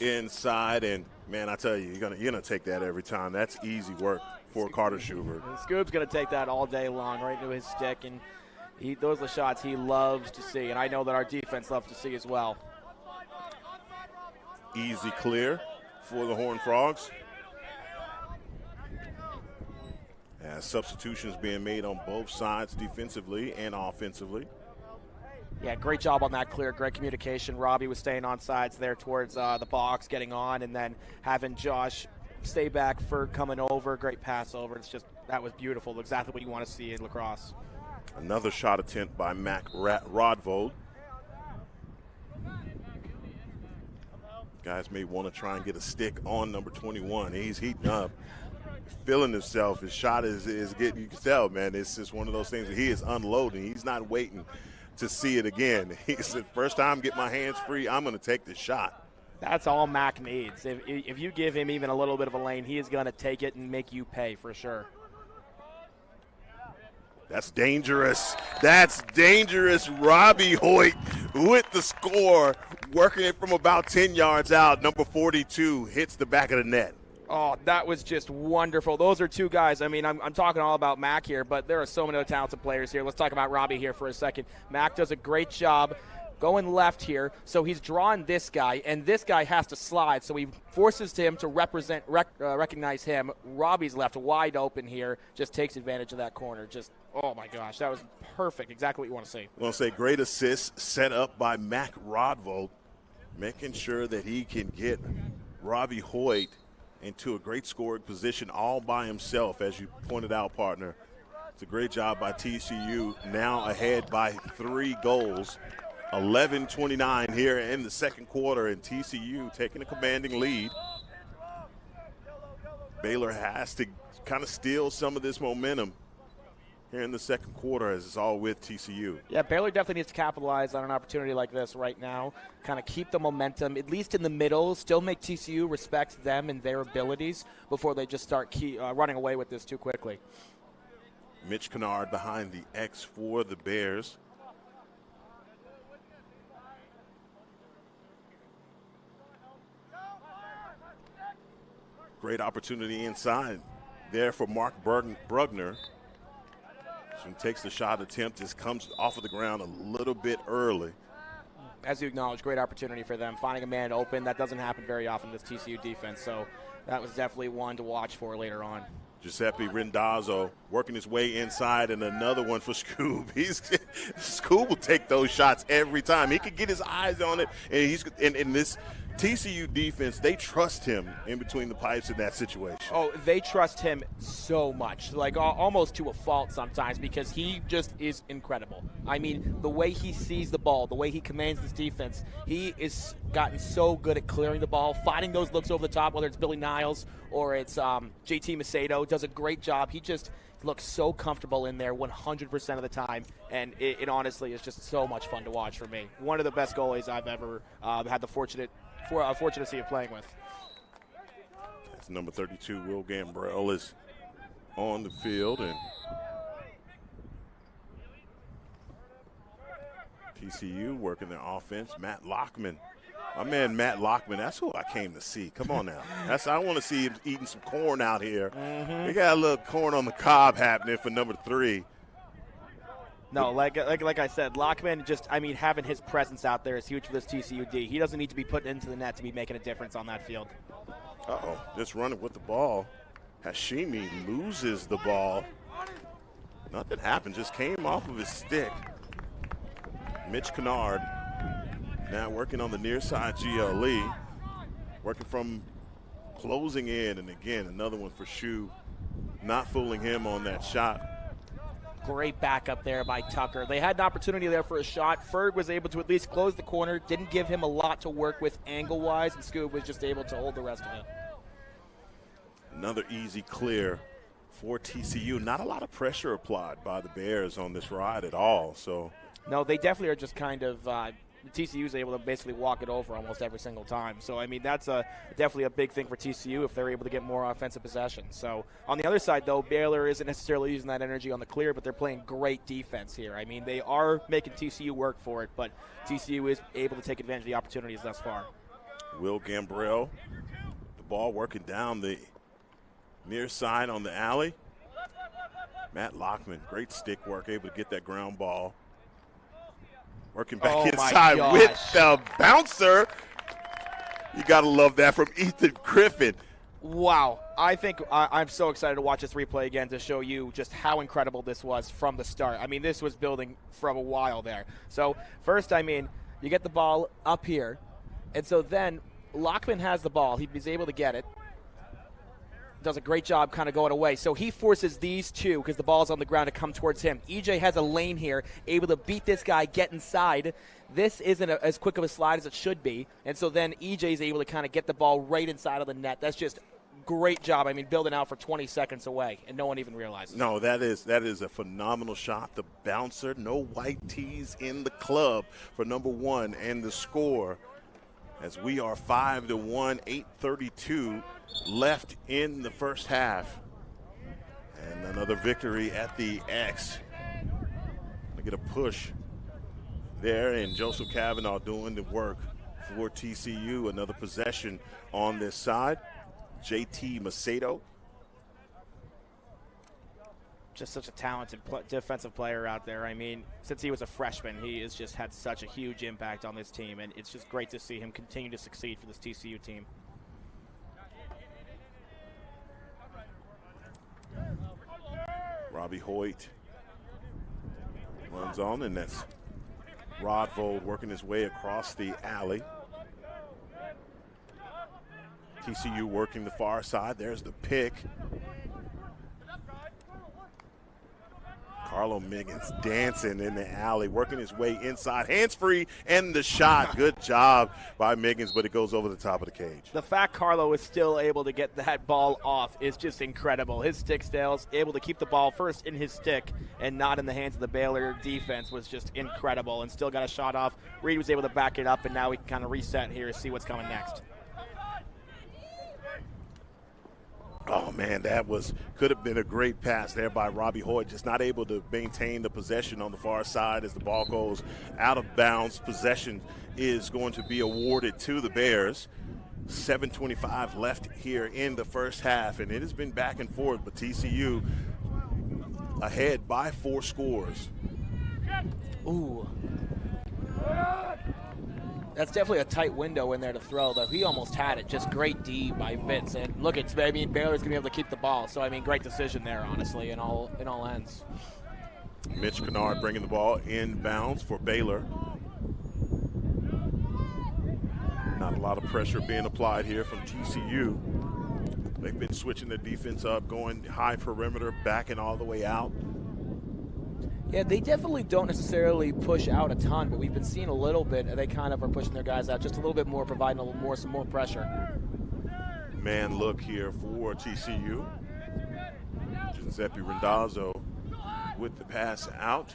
inside, and man, I tell you, you're gonna take that every time. That's easy work for Carter Schubert. Scoob's gonna take that all day long, right into his stick, and those are the shots he loves to see, and I know that our defense loves to see as well. Easy clear for the Horned Frogs. As substitutions being made on both sides, defensively and offensively. Yeah, great job on that clear, great communication. Robbie was staying on sides there towards the box, getting on, and then having Josh stay back for coming over. Great pass over. That was beautiful. Exactly what you want to see in lacrosse. Another shot attempt by Mac Rodvold. Guys may want to try and get a stick on number 21. He's heating up, feeling himself. His shot is getting, you can tell, man, it's just one of those things that he is unloading. He's not waiting to see it again. He said, first time, get my hands free, I'm going to take this shot. That's all Mac needs. If you give him even a little bit of a lane, he is going to take it and make you pay for sure. That's dangerous. That's dangerous. Robbie Hoyt with the score, working it from about 10 yards out. Number 42 hits the back of the net. Oh, that was just wonderful. Those are two guys. I mean, I'm talking all about Mac here, but there are so many other talented players here. Let's talk about Robbie here for a second. Mac does a great job going left here, so he's drawing this guy, and this guy has to slide, so he forces him to recognize him. Robbie's left wide open here, just takes advantage of that corner. Just, oh my gosh, that was perfect, exactly what you want to see. I want to say great assist set up by Mac Rodvold, making sure that he can get Robbie Hoyt into a great scoring position all by himself, as you pointed out, partner. It's a great job by TCU, now ahead by 3 goals. 11:29 here in the second quarter, and TCU taking a commanding lead. Baylor has to kind of steal some of this momentum here in the second quarter, as it's all with TCU. Yeah, Baylor definitely needs to capitalize on an opportunity like this right now, kind of keep the momentum, at least in the middle, still make TCU respect them and their abilities before they just start running away with this too quickly. Mitch Kennard behind the X for the Bears. Great opportunity inside there for Mark Brugner. So he takes the shot attempt, just comes off of the ground a little bit early. As you acknowledge, great opportunity for them. Finding a man open, that doesn't happen very often with TCU defense, so that was definitely one to watch for later on. Giuseppe Rendazzo working his way inside, and another one for Scoob. Scoob will take those shots every time. He could get his eyes on it, and in this TCU defense, they trust him in between the pipes in that situation. Oh, they trust him so much, like almost to a fault sometimes, because he just is incredible. I mean, the way he sees the ball, the way he commands his defense, he is gotten so good at clearing the ball, finding those looks over the top, whether it's Billy Niles or it's JT Macedo, does a great job. He just looks so comfortable in there 100% of the time, and it honestly is just so much fun to watch for me. One of the best goalies I've ever had the fortunate to see him playing with. That's number 32, Will Gambrell, is on the field, and TCU working their offense. Matt Lockman. My man Matt Lockman, that's who I came to see. Come on now. I want to see him eating some corn out here. We got a little corn on the cob happening for number 3. No, like I said, Lockman having his presence out there is huge for this TCU D. He doesn't need to be put into the net to be making a difference on that field. Uh-oh, just running with the ball. Hashimi loses the ball. Nothing happened, just came off of his stick. Mitch Kennard now working on the near side GLE, working from closing in, and again, another one for Shu. Not fooling him on that shot. Great backup there by Tucker. They had an opportunity there for a shot. Ferg was able to at least close the corner, didn't give him a lot to work with angle-wise, and Scoob was just able to hold the rest of it. Another easy clear for TCU. Not a lot of pressure applied by the Bears on this ride at all. So no, they definitely are just kind of TCU is able to basically walk it over almost every single time. So, I mean, that's definitely a big thing for TCU if they're able to get more offensive possession. So, on the other side, though, Baylor isn't necessarily using that energy on the clear, but they're playing great defense here. I mean, they are making TCU work for it, but TCU is able to take advantage of the opportunities thus far. Will Gambrell, the ball working down the near side on the alley. Matt Lockman, great stick work, able to get that ground ball. Working back inside with the bouncer. You got to love that from Ethan Griffin. Wow. I think I'm so excited to watch this replay again to show you just how incredible this was from the start. I mean, this was building from a while there. So, first, I mean, you get the ball up here. And so then Lockman has the ball. He's able to get it. Does a great job kind of going away. So he forces these two, because the ball's on the ground, to come towards him. EJ has a lane here, able to beat this guy, get inside. This isn't as quick of a slide as it should be. And so then EJ is able to kind of get the ball right inside of the net. That's just great job. I mean, building out for 20 seconds away, and no one even realizes. No, that is a phenomenal shot. The bouncer, no white tees in the club for number 1, and the score as we are 5-1, 8:32 left in the first half. And another victory at the X. They get a push there, and Joseph Kavanaugh doing the work for TCU. Another possession on this side. JT Macedo. Just such a talented defensive player out there. I mean, since he was a freshman, he has just had such a huge impact on this team, and it's just great to see him continue to succeed for this TCU team. Robbie Hoyt runs on, and that's Rodvold working his way across the alley. TCU working the far side. There's the pick. Carlo Miggins dancing in the alley, working his way inside, hands-free, and the shot. Good job by Miggins, but it goes over the top of the cage. The fact Carlo is still able to get that ball off is just incredible. His stick styles, able to keep the ball first in his stick and not in the hands of the Baylor defense, was just incredible, and still got a shot off. Reed was able to back it up, and now we can kind of reset here and see what's coming next. Oh, man, could have been a great pass there by Robbie Hoyt, just not able to maintain the possession on the far side as the ball goes out of bounds. Possession is going to be awarded to the Bears. 7:25 left here in the first half, and it has been back and forth, but TCU ahead by 4 scores. Ooh. That's definitely a tight window in there to throw, though. He almost had it. Just great D by Vince. And look, Baylor's going to be able to keep the ball. So, I mean, great decision there, honestly, in all ends. Mitch Kennard bringing the ball inbounds for Baylor. Not a lot of pressure being applied here from TCU. They've been switching their defense up, going high perimeter, backing all the way out. Yeah, they definitely don't necessarily push out a ton, but we've been seeing a little bit. They kind of are pushing their guys out just a little bit more, providing a little more, some more pressure. Man look here for TCU. Giuseppe Randazzo with the pass out.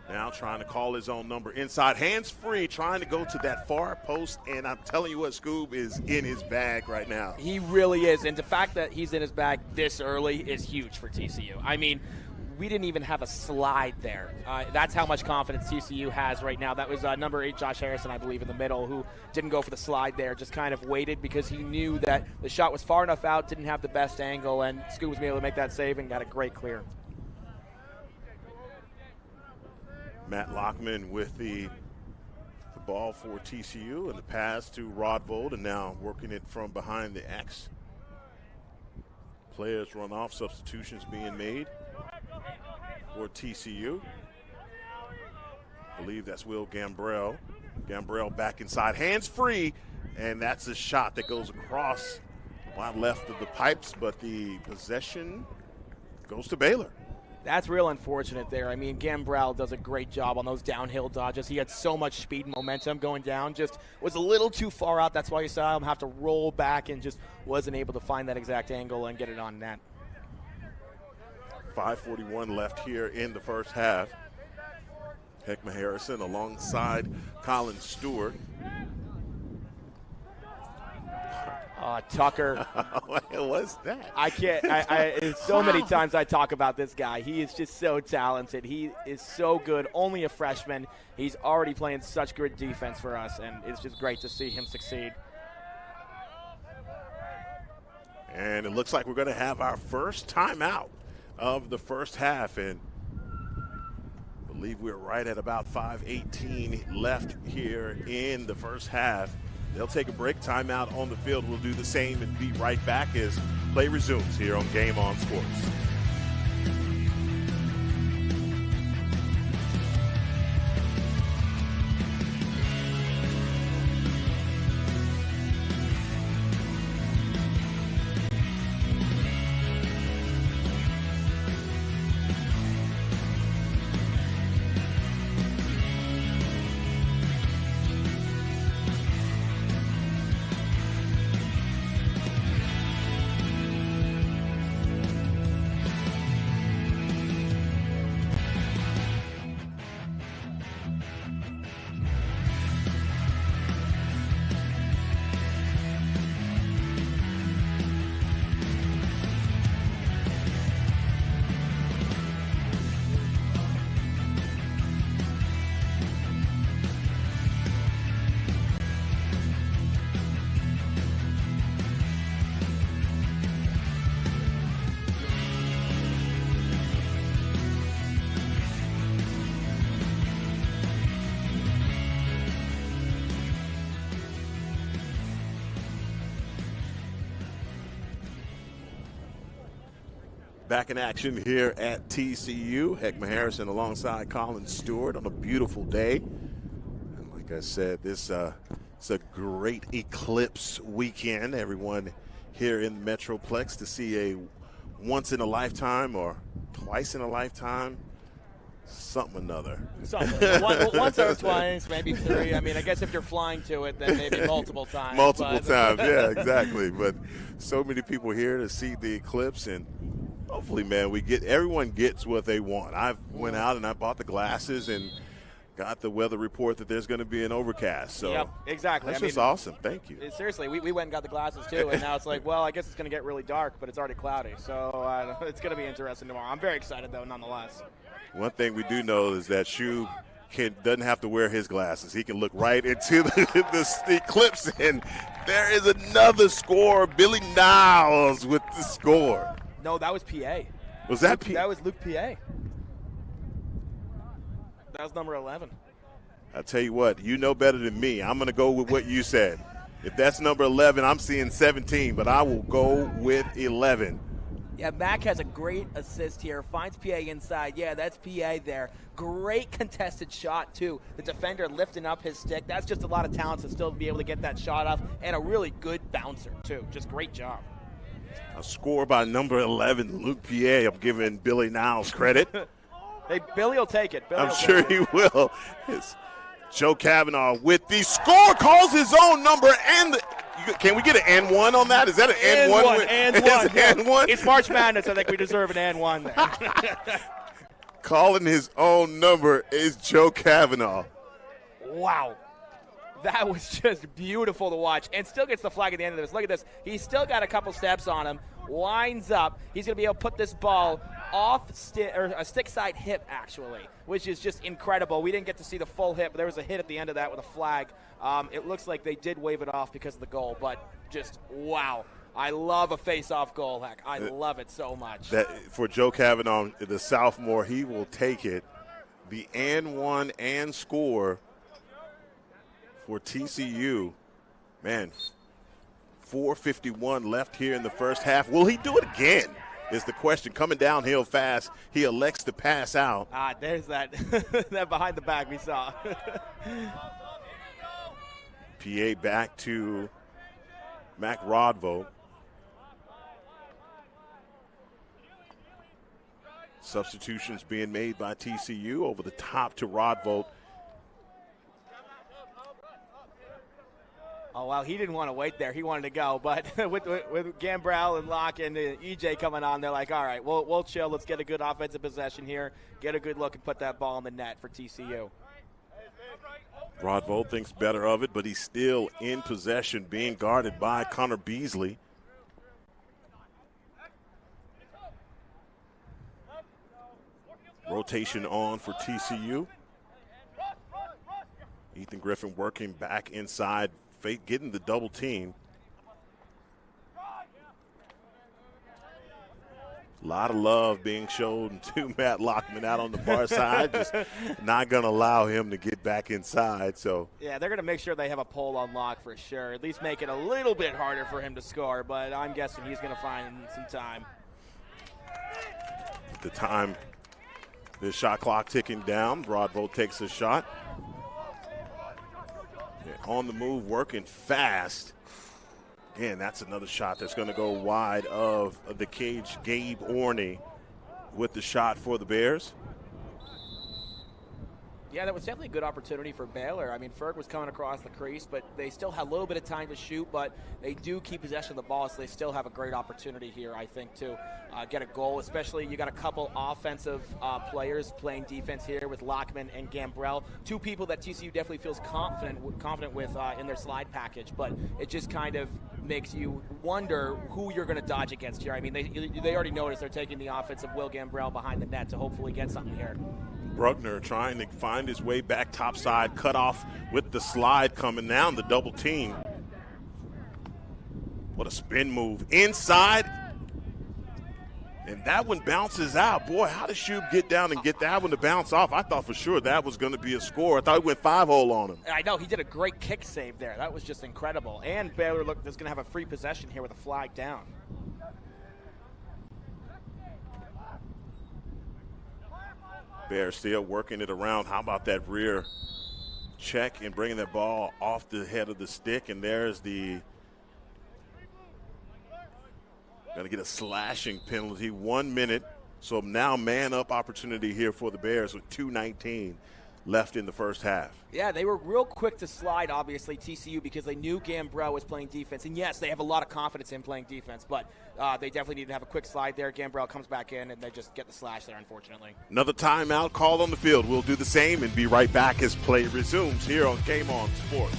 Now trying to call his own number inside. Hands free, trying to go to that far post. And I'm telling you what, Scoob is in his bag right now. He really is. And the fact that he's in his bag this early is huge for TCU. I mean, we didn't even have a slide there. That's how much confidence TCU has right now. That was number 8, Josh Harrison, I believe, in the middle, who didn't go for the slide there, just kind of waited because he knew that the shot was far enough out, didn't have the best angle, and Scoot was able to make that save and got a great clear. Matt Lockman with the ball for TCU and the pass to Rodvold, and now working it from behind the X. Players run off, substitutions being made for TCU. I believe that's Will Gambrell. Gambrell back inside, hands free, and that's a shot that goes across wide left of the pipes, but the possession goes to Baylor. That's real unfortunate there. I mean, Gambrell does a great job on those downhill dodges. He had so much speed and momentum going down, just was a little too far out. That's why you saw him have to roll back and just wasn't able to find that exact angle and get it on net. 5:41 left here in the first half. Heckma Harrison alongside Colin Stewart. Tucker. What's that? I can't. So many times I talk about this guy. He is just so talented. He is so good. Only a freshman. He's already playing such good defense for us, and it's just great to see him succeed. And it looks like we're going to have our first timeout of the first half, and I believe we're right at about 5:18 left here in the first half. They'll take a break, timeout on the field. We'll do the same and be right back as play resumes here on Game On Sports. Back in action here at TCU. Heckma Harrison alongside Colin Stewart on a beautiful day. And like I said, it's a great eclipse weekend. Everyone here in the Metroplex to see a once-in-a-lifetime or twice-in-a-lifetime something another. Something. Once or twice, maybe 3. I mean, I guess if you're flying to it, then maybe multiple times. Multiple times, yeah, exactly. But so many people here to see the eclipse, and hopefully, man, everyone gets what they want. I went out and I bought the glasses and got the weather report that there's going to be an overcast. So yep, exactly. That's just awesome. Thank you. Seriously, we went and got the glasses too, and now it's like, well, I guess it's going to get really dark, but it's already cloudy. So it's going to be interesting tomorrow. I'm very excited, though, nonetheless. One thing we do know is that Shu doesn't have to wear his glasses. He can look right into the eclipse, and there is another score. Billy Niles with the score. No, that was PA. Was that PA? That was Luke PA. That was number 11. I tell you what, you know better than me. I'm going to go with what you said. If that's number 11, I'm seeing 17, but I will go with 11. Yeah, Mac has a great assist here. Finds PA inside. Yeah, that's PA there. Great contested shot, too. The defender lifting up his stick. That's just a lot of talent to still be able to get that shot off. And a really good bouncer, too. Just great job. A score by number 11, Luke PA. I'm giving Billy Niles credit. Hey, Billy will take it. Billy I'm will sure take it. he will. It's Joe Kavanaugh with the score, calls his own number, and can we get an N1 on that? Is that an N1? N1. It's March Madness. I think we deserve an N1 there. Calling his own number is Joe Kavanaugh. Wow. That was just beautiful to watch. And still gets the flag at the end of this. Look at this. He's still got a couple steps on him. Winds up. He's going to be able to put this ball off a stick side hip, actually, which is just incredible. We didn't get to see the full hip, but there was a hit at the end of that with a flag. It looks like they did wave it off because of the goal, but just wow. I love a face-off goal, heck. I love it so much. That for Joe Kavanaugh, the sophomore, he will take it. The and one and score for TCU. Man, 4:51 left here in the first half. Will he do it again is the question. Coming downhill fast, he elects to pass out. There's that, that behind the back we saw. PA back to Mac Rodvo. Substitutions being made by TCU over the top to Rodvo. Oh, well, he didn't want to wait there. He wanted to go. But with Gambrell and Locke and EJ coming on, they're like, all right, we'll chill. Let's get a good offensive possession here, get a good look, and put that ball in the net for TCU. Rodvo thinks better of it, but he's still in possession, being guarded by Connor Beasley. Rotation on for TCU. Ethan Griffin working back inside, getting the double team. A lot of love being shown to Matt Lockman out on the far side. Just not going to allow him to get back inside. So yeah, they're going to make sure they have a pole on Lock for sure. At least make it a little bit harder for him to score, but I'm guessing he's going to find some time. At the time, the shot clock ticking down. Rodvo takes a shot. Yeah, on the move, working fast. Again, that's another shot that's going to go wide of the cage. Gabe Orney with the shot for the Bears. Yeah, that was definitely a good opportunity for Baylor. I mean, Ferg was coming across the crease, but they still had a little bit of time to shoot, but they do keep possession of the ball, so they still have a great opportunity here, I think, to get a goal. Especially you got a couple offensive players playing defense here with Lockman and Gambrell, two people that TCU definitely feels confident with in their slide package, but it just kind of makes you wonder who you're going to dodge against here. I mean, they already noticed they're taking the offensive Will Gambrell behind the net to hopefully get something here. Bruckner trying to find his way back topside, cut off with the slide coming down, the double team. What a spin move. Inside. And that one bounces out. Boy, how did Shub get down and get that one to bounce off? I thought for sure that was going to be a score. I thought he went 5-hole on him. I know. He did a great kick save there. That was just incredible. And Baylor is going to have a free possession here with a flag down. Bears still working it around. How about that rear check and bringing that ball off the head of the stick? And there's the going to get a slashing penalty. 1 minute. So now man up opportunity here for the Bears with 2:19 left in the first half. Yeah, they were real quick to slide, obviously, TCU, because they knew Gambrell was playing defense. And, yes, they have a lot of confidence in playing defense, but they definitely need to have a quick slide there. Gambrell comes back in, and they just get the slash there, unfortunately. Another timeout called on the field. We'll do the same and be right back as play resumes here on Game On Sports.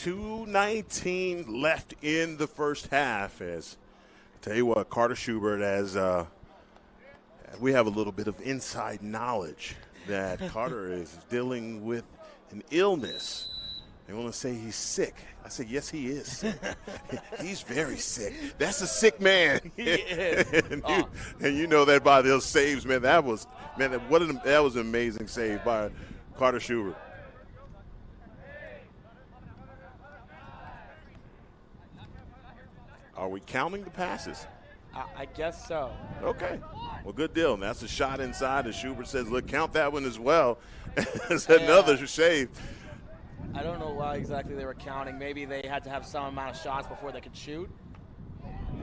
2:19 left in the first half. As I tell you what, Carter Schubert, as we have a little bit of inside knowledge that Carter is dealing with an illness. They want to say he's sick. I said, yes, he is sick. He's very sick. That's a sick man. He is. and you know that by those saves, man. That was an amazing save by Carter Schubert. Are we counting the passes? I guess so. Okay. Well, good deal. And that's a shot inside. And Schubert says, look, count that one as well. It's another save. I don't know why exactly they were counting. Maybe they had to have some amount of shots before they could shoot.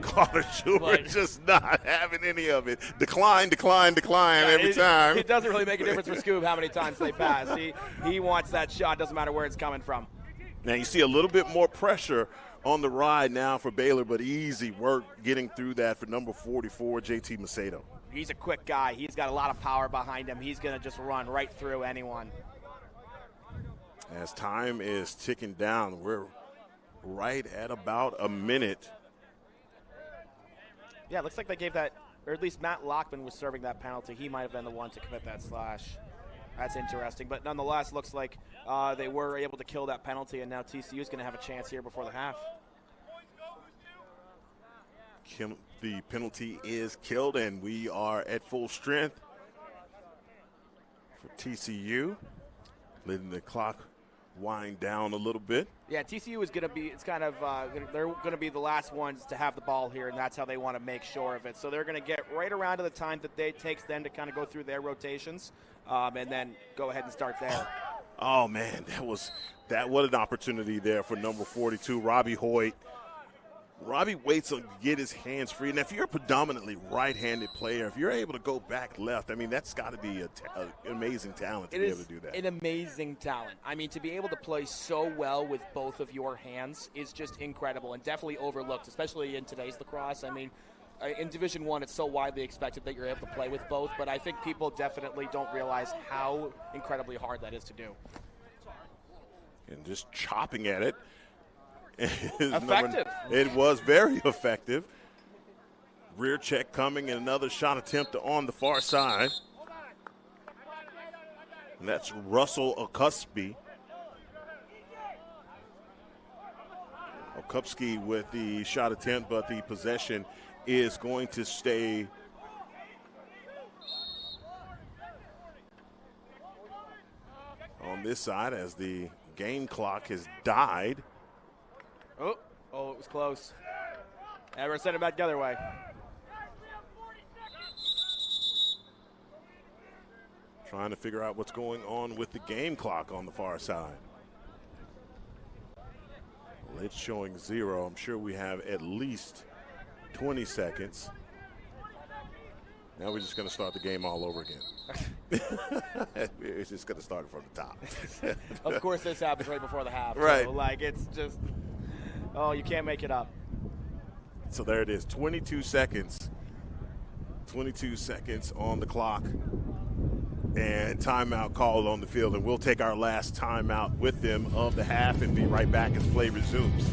Carter Schubert just not having any of it. Decline every time. It doesn't really make a difference for Scoob how many times they pass. He wants that shot. Doesn't matter where it's coming from. Now you see a little bit more pressure on the ride now for Baylor, but easy work getting through that for number 44, JT Macedo. He's a quick guy. He's got a lot of power behind him. He's going to just run right through anyone. As time is ticking down, we're right at about a minute. Yeah, it looks like they gave that, or at least Matt Lockman was serving that penalty. He might have been the one to commit that slash. That's interesting. But nonetheless, looks like they were able to kill that penalty, and now TCU is going to have a chance here before the half. The penalty is killed, and we are at full strength for TCU. Letting the clock wind down a little bit. Yeah, TCU is going to be, it's kind of, they're going to be the last ones to have the ball here, and that's how they want to make sure of it. So they're going to get right around to the time that it takes them to kind of go through their rotations, and then go ahead and start there. Oh, man, what an opportunity there for number 42, Robbie Hoyt. Robbie waits to get his hands free. And if you're a predominantly right-handed player, if you're able to go back left, I mean, that's got to be an amazing talent to be able to do that. An amazing talent. I mean, to be able to play so well with both of your hands is just incredible and definitely overlooked, especially in today's lacrosse. I mean, in Division I, it's so widely expected that you're able to play with both, but I think people definitely don't realize how incredibly hard that is to do. And just chopping at it. Effective. It was very effective. Rear check coming and another shot attempt on the far side. And that's Russell Okupski. Okupski with the shot attempt, but the possession is going to stay on this side as the game clock has died. Oh, it was close. And we're sending it back the other way. Trying to figure out what's going on with the game clock on the far side. Well, it's showing 0. I'm sure we have at least 20 seconds. Now we're just going to start the game all over again. It's just going to start from the top. Of course, this happens right before the half. Right. So, it's just, you can't make it up. So there it is, 22 seconds. 22 seconds on the clock. And timeout called on the field. And we'll take our last timeout with them of the half and be right back as play resumes.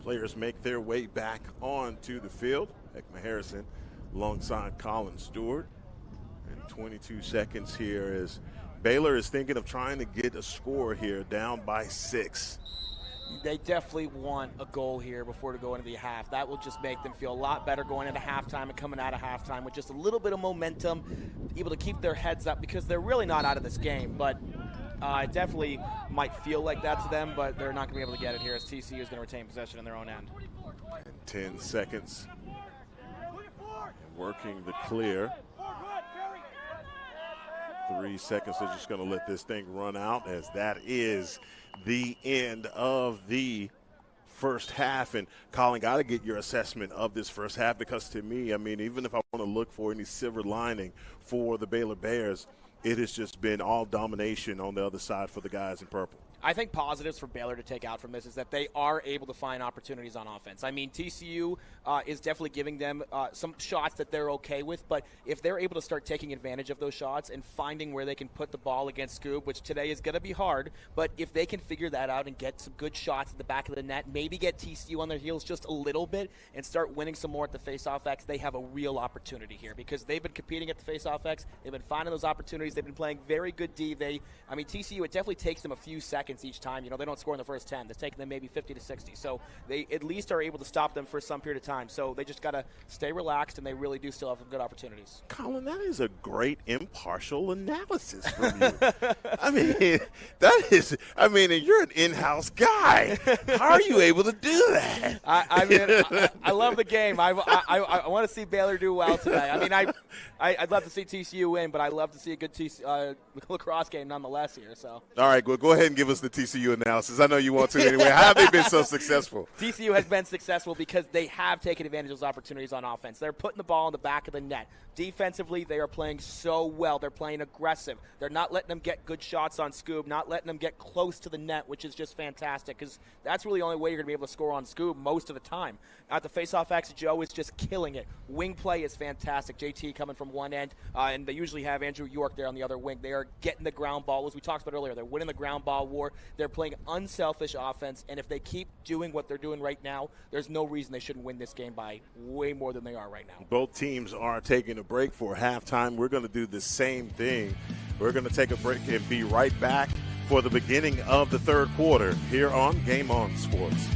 Players make their way back onto the field. Ekman Harrison alongside Colin Stewart. And 22 seconds here as Baylor is thinking of trying to get a score here, down by 6. They definitely want a goal here before to go into the half. That will just make them feel a lot better going into halftime and coming out of halftime with just a little bit of momentum, able to keep their heads up because they're really not out of this game. But it definitely might feel like that to them, but they're not going to be able to get it here as TCU is going to retain possession in their own end. And 10 seconds. And working the clear. 3 seconds. They're just going to let this thing run out as that is the end of the first half. And Colin, got to get your assessment of this first half because to me, I mean, even if I want to look for any silver lining for the Baylor Bears, it has just been all domination on the other side for the guys in purple. I think positives for Baylor to take out from this is that they are able to find opportunities on offense. I mean, TCU is definitely giving them some shots that they're okay with, but if they're able to start taking advantage of those shots and finding where they can put the ball against Scoob, which today is going to be hard, but if they can figure that out and get some good shots at the back of the net, maybe get TCU on their heels just a little bit and start winning some more at the face-off X, they have a real opportunity here because they've been competing at the face-off X. They've been finding those opportunities. They've been playing very good D. TCU, it definitely takes them a few seconds each time. You know, they don't score in the first 10. It's taking them maybe 50 to 60. So they at least are able to stop them for some period of time. So they just got to stay relaxed, and they really do still have some good opportunities. Colin, that is a great impartial analysis from you. I mean, and you're an in-house guy. How are you able to do that? I love the game. I want to see Baylor do well today. I mean, I'd love to see TCU win, but I'd love to see a good lacrosse game nonetheless here. So. All right, go ahead and give us the TCU analysis. I know you want to anyway. How have they been so successful? TCU has been successful because they have taken advantage of those opportunities on offense. They're putting the ball in the back of the net. Defensively, they are playing so well. They're playing aggressive. They're not letting them get good shots on Scoob, not letting them get close to the net, which is just fantastic because that's really the only way you're going to be able to score on Scoob most of the time. At the faceoff X, Joe is just killing it. Wing play is fantastic. JT coming from one end, and they usually have Andrew York there on the other wing. They are getting the ground ball, as we talked about earlier. They're winning the ground ball war. They're playing unselfish offense, and if they keep doing what they're doing right now, there's no reason they shouldn't win this game by way more than they are right now. Both teams are taking a break for halftime. We're going to do the same thing. We're going to take a break and be right back for the beginning of the third quarter here on Game On Sports.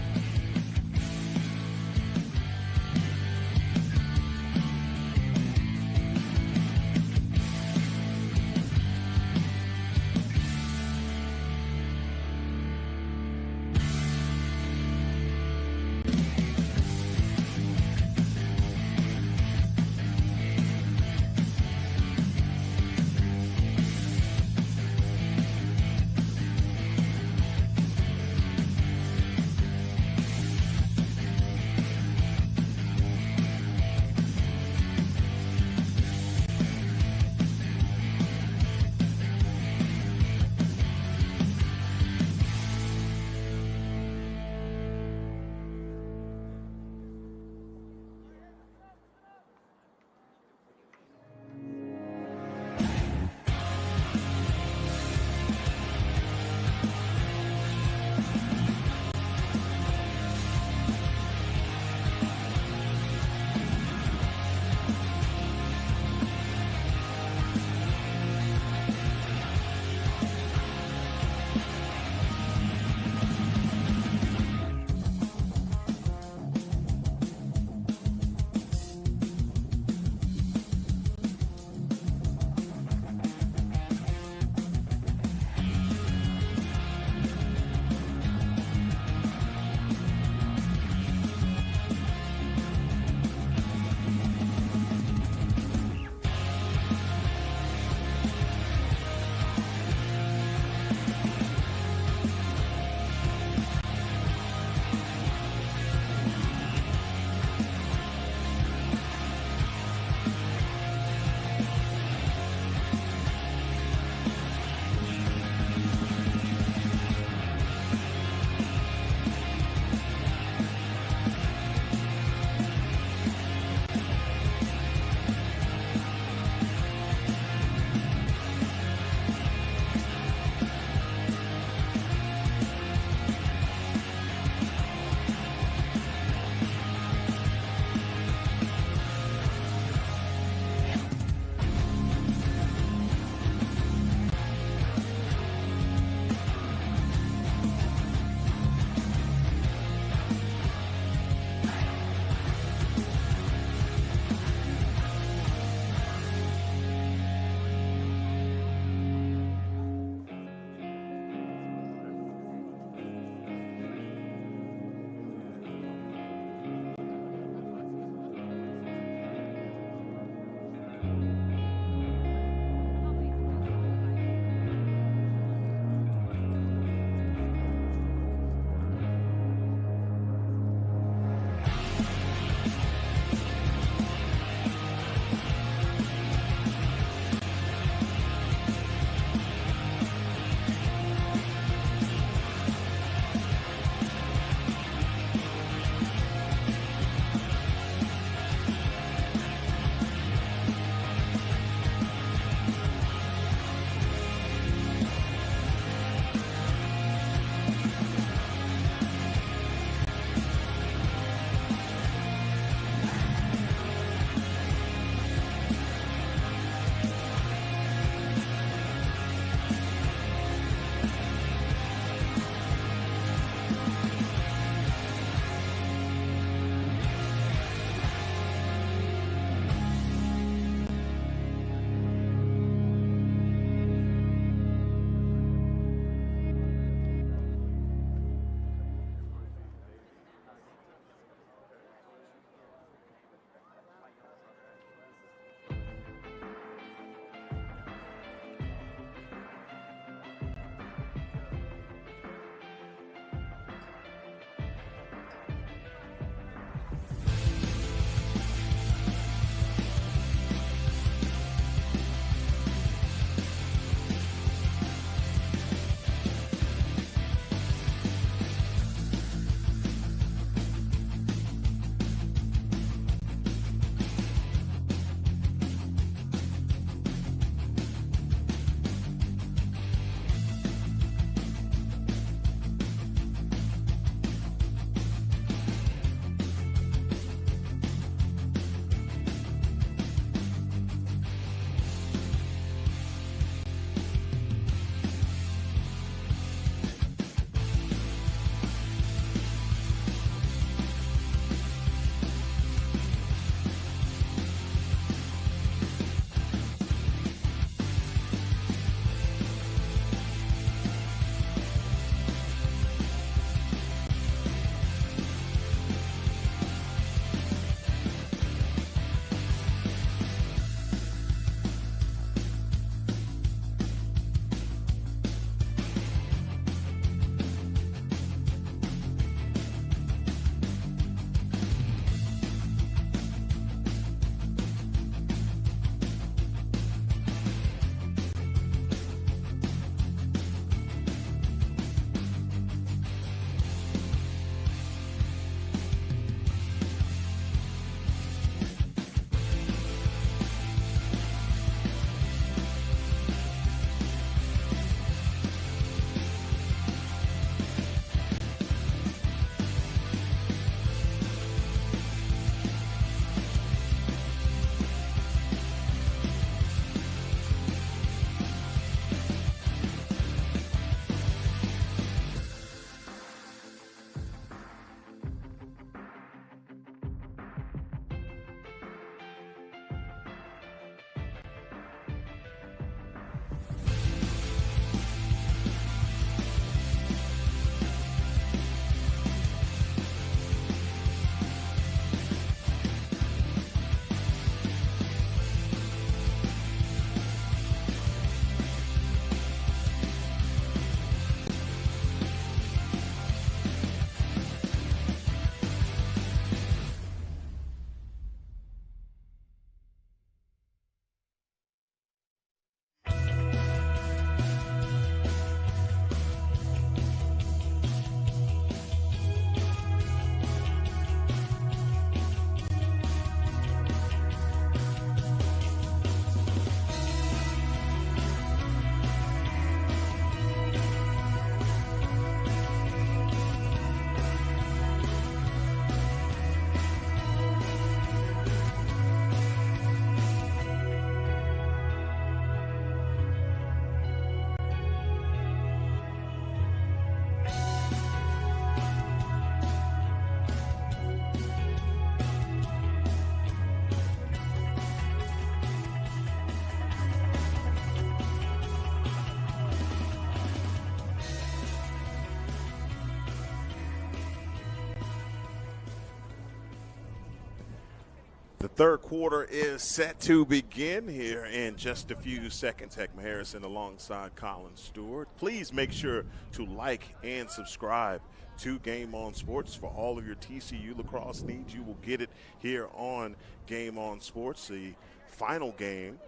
Third quarter is set to begin here in just a few seconds. Heckma Harrison alongside Colin Stewart. Please make sure to like and subscribe to Game On Sports for all of your TCU lacrosse needs. You will get it here on Game On Sports. The final game,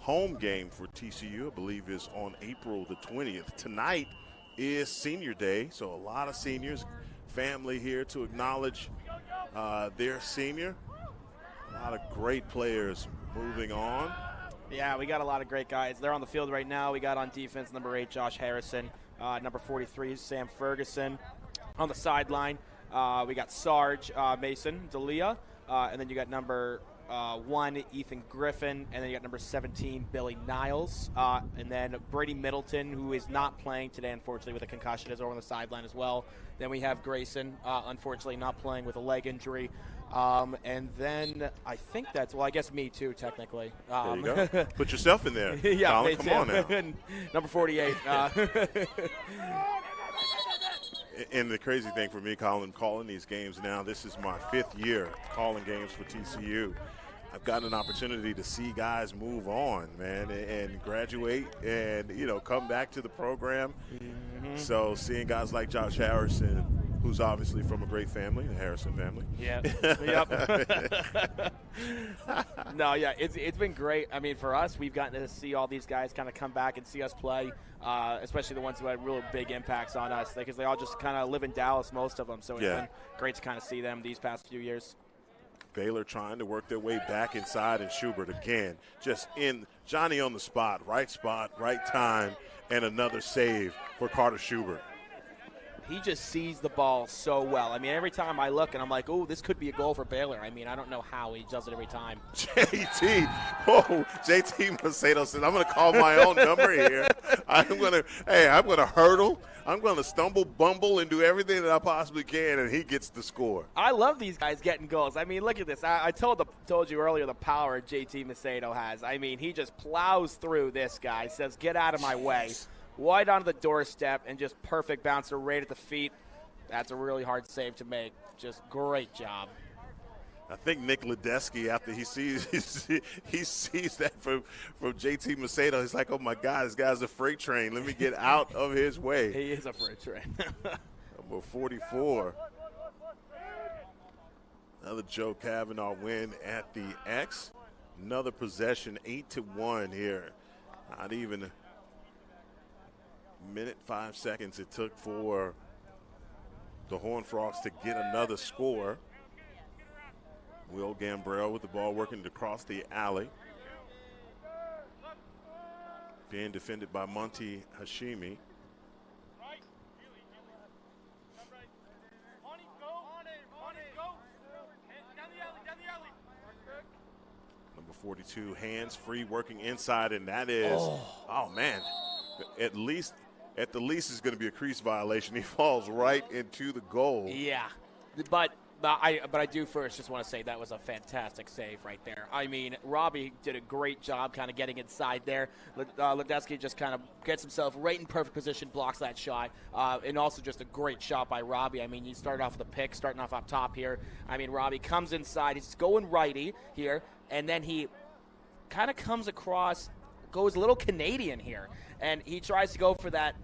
home game for TCU, I believe, is on April the 20th. Tonight is senior day, so a lot of seniors, family here to acknowledge their senior. A lot of great players moving on. Yeah, we got a lot of great guys. They're on the field right now. We got on defense number 8, Josh Harrison. Number 43, Sam Ferguson. On the sideline, we got Sarge Mason D'Elia. And then you got number 1, Ethan Griffin. And then you got number 17, Billy Niles. And then Brady Middleton, who is not playing today, unfortunately, with a concussion, is over on the sideline as well. Then we have Grayson, unfortunately, not playing with a leg injury. And then I think that's, well, I guess me too, technically. There you go. Put yourself in there. Yeah, Colin, come on now. Number 48. And the crazy thing for me, Colin, calling these games now, this is my 5th year calling games for TCU. I've gotten an opportunity to see guys move on, man, and graduate and, come back to the program. Mm-hmm. So seeing guys like Josh Harrison, who's obviously from a great family, the Harrison family. Yeah. Yep. No, yeah, it's been great. I mean, for us, we've gotten to see all these guys kind of come back and see us play, especially the ones who had real big impacts on us, because they all just kind of live in Dallas, most of them. So it's been great to kind of see them these past few years. Baylor trying to work their way back inside, and Schubert again, just in Johnny on the spot, right time, and another save for Carter Schubert. He just sees the ball so well. I mean, every time I look and I'm like, oh, this could be a goal for Baylor. I mean, I don't know how he does it every time. JT Macedo said, I'm going to call my own number here. I'm going to hurdle. I'm going to stumble, bumble, and do everything that I possibly can, and he gets the score. I love these guys getting goals. I mean, look at this. I told you earlier the power JT Macedo has. I mean, he just plows through this guy, says, get out of my way. Wide onto the doorstep and just perfect bouncer right at the feet. That's a really hard save to make. Just great job. I think Nick Ledeski, after he sees that from JT Macedo, he's like, oh my God, this guy's a freight train. Let me get out of his way. He is a freight train. Number 44. Another Joe Kavanaugh win at the X. Another possession, 8-1 here. Not even a minute, 5 seconds it took for the Horned Frogs to get another score. Will Gambrell with the ball working across the alley. Being defended by Monty Hashimi. Number 42, hands free, working inside, and that is, oh man, at the least is going to be a crease violation. He falls right into the goal. Yeah, but I do first just want to say that was a fantastic save right there. I mean, Robbie did a great job kind of getting inside there. Ledeski just kind of gets himself right in perfect position, blocks that shot, and also just a great shot by Robbie. I mean, he started off with a pick, starting off up top here. I mean, Robbie comes inside. He's going righty here, and then he kind of comes across, goes a little Canadian here, and he tries to go for that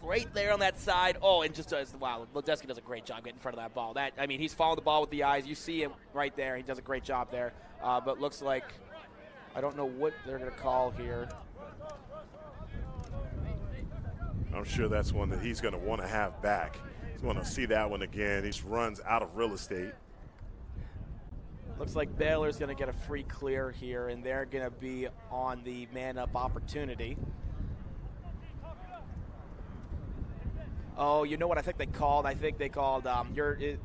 right there on that side. Oh, and just does, wow, Ledeski does a great job getting in front of that ball. I mean, he's following the ball with the eyes. You see him right there. He does a great job there. But looks like, I don't know what they're going to call here. I'm sure that's one that he's going to want to have back. He's going to see that one again. He just runs out of real estate. Looks like Baylor's going to get a free clear here, and they're going to be on the man-up opportunity. Oh, you know what I think they called? I think they called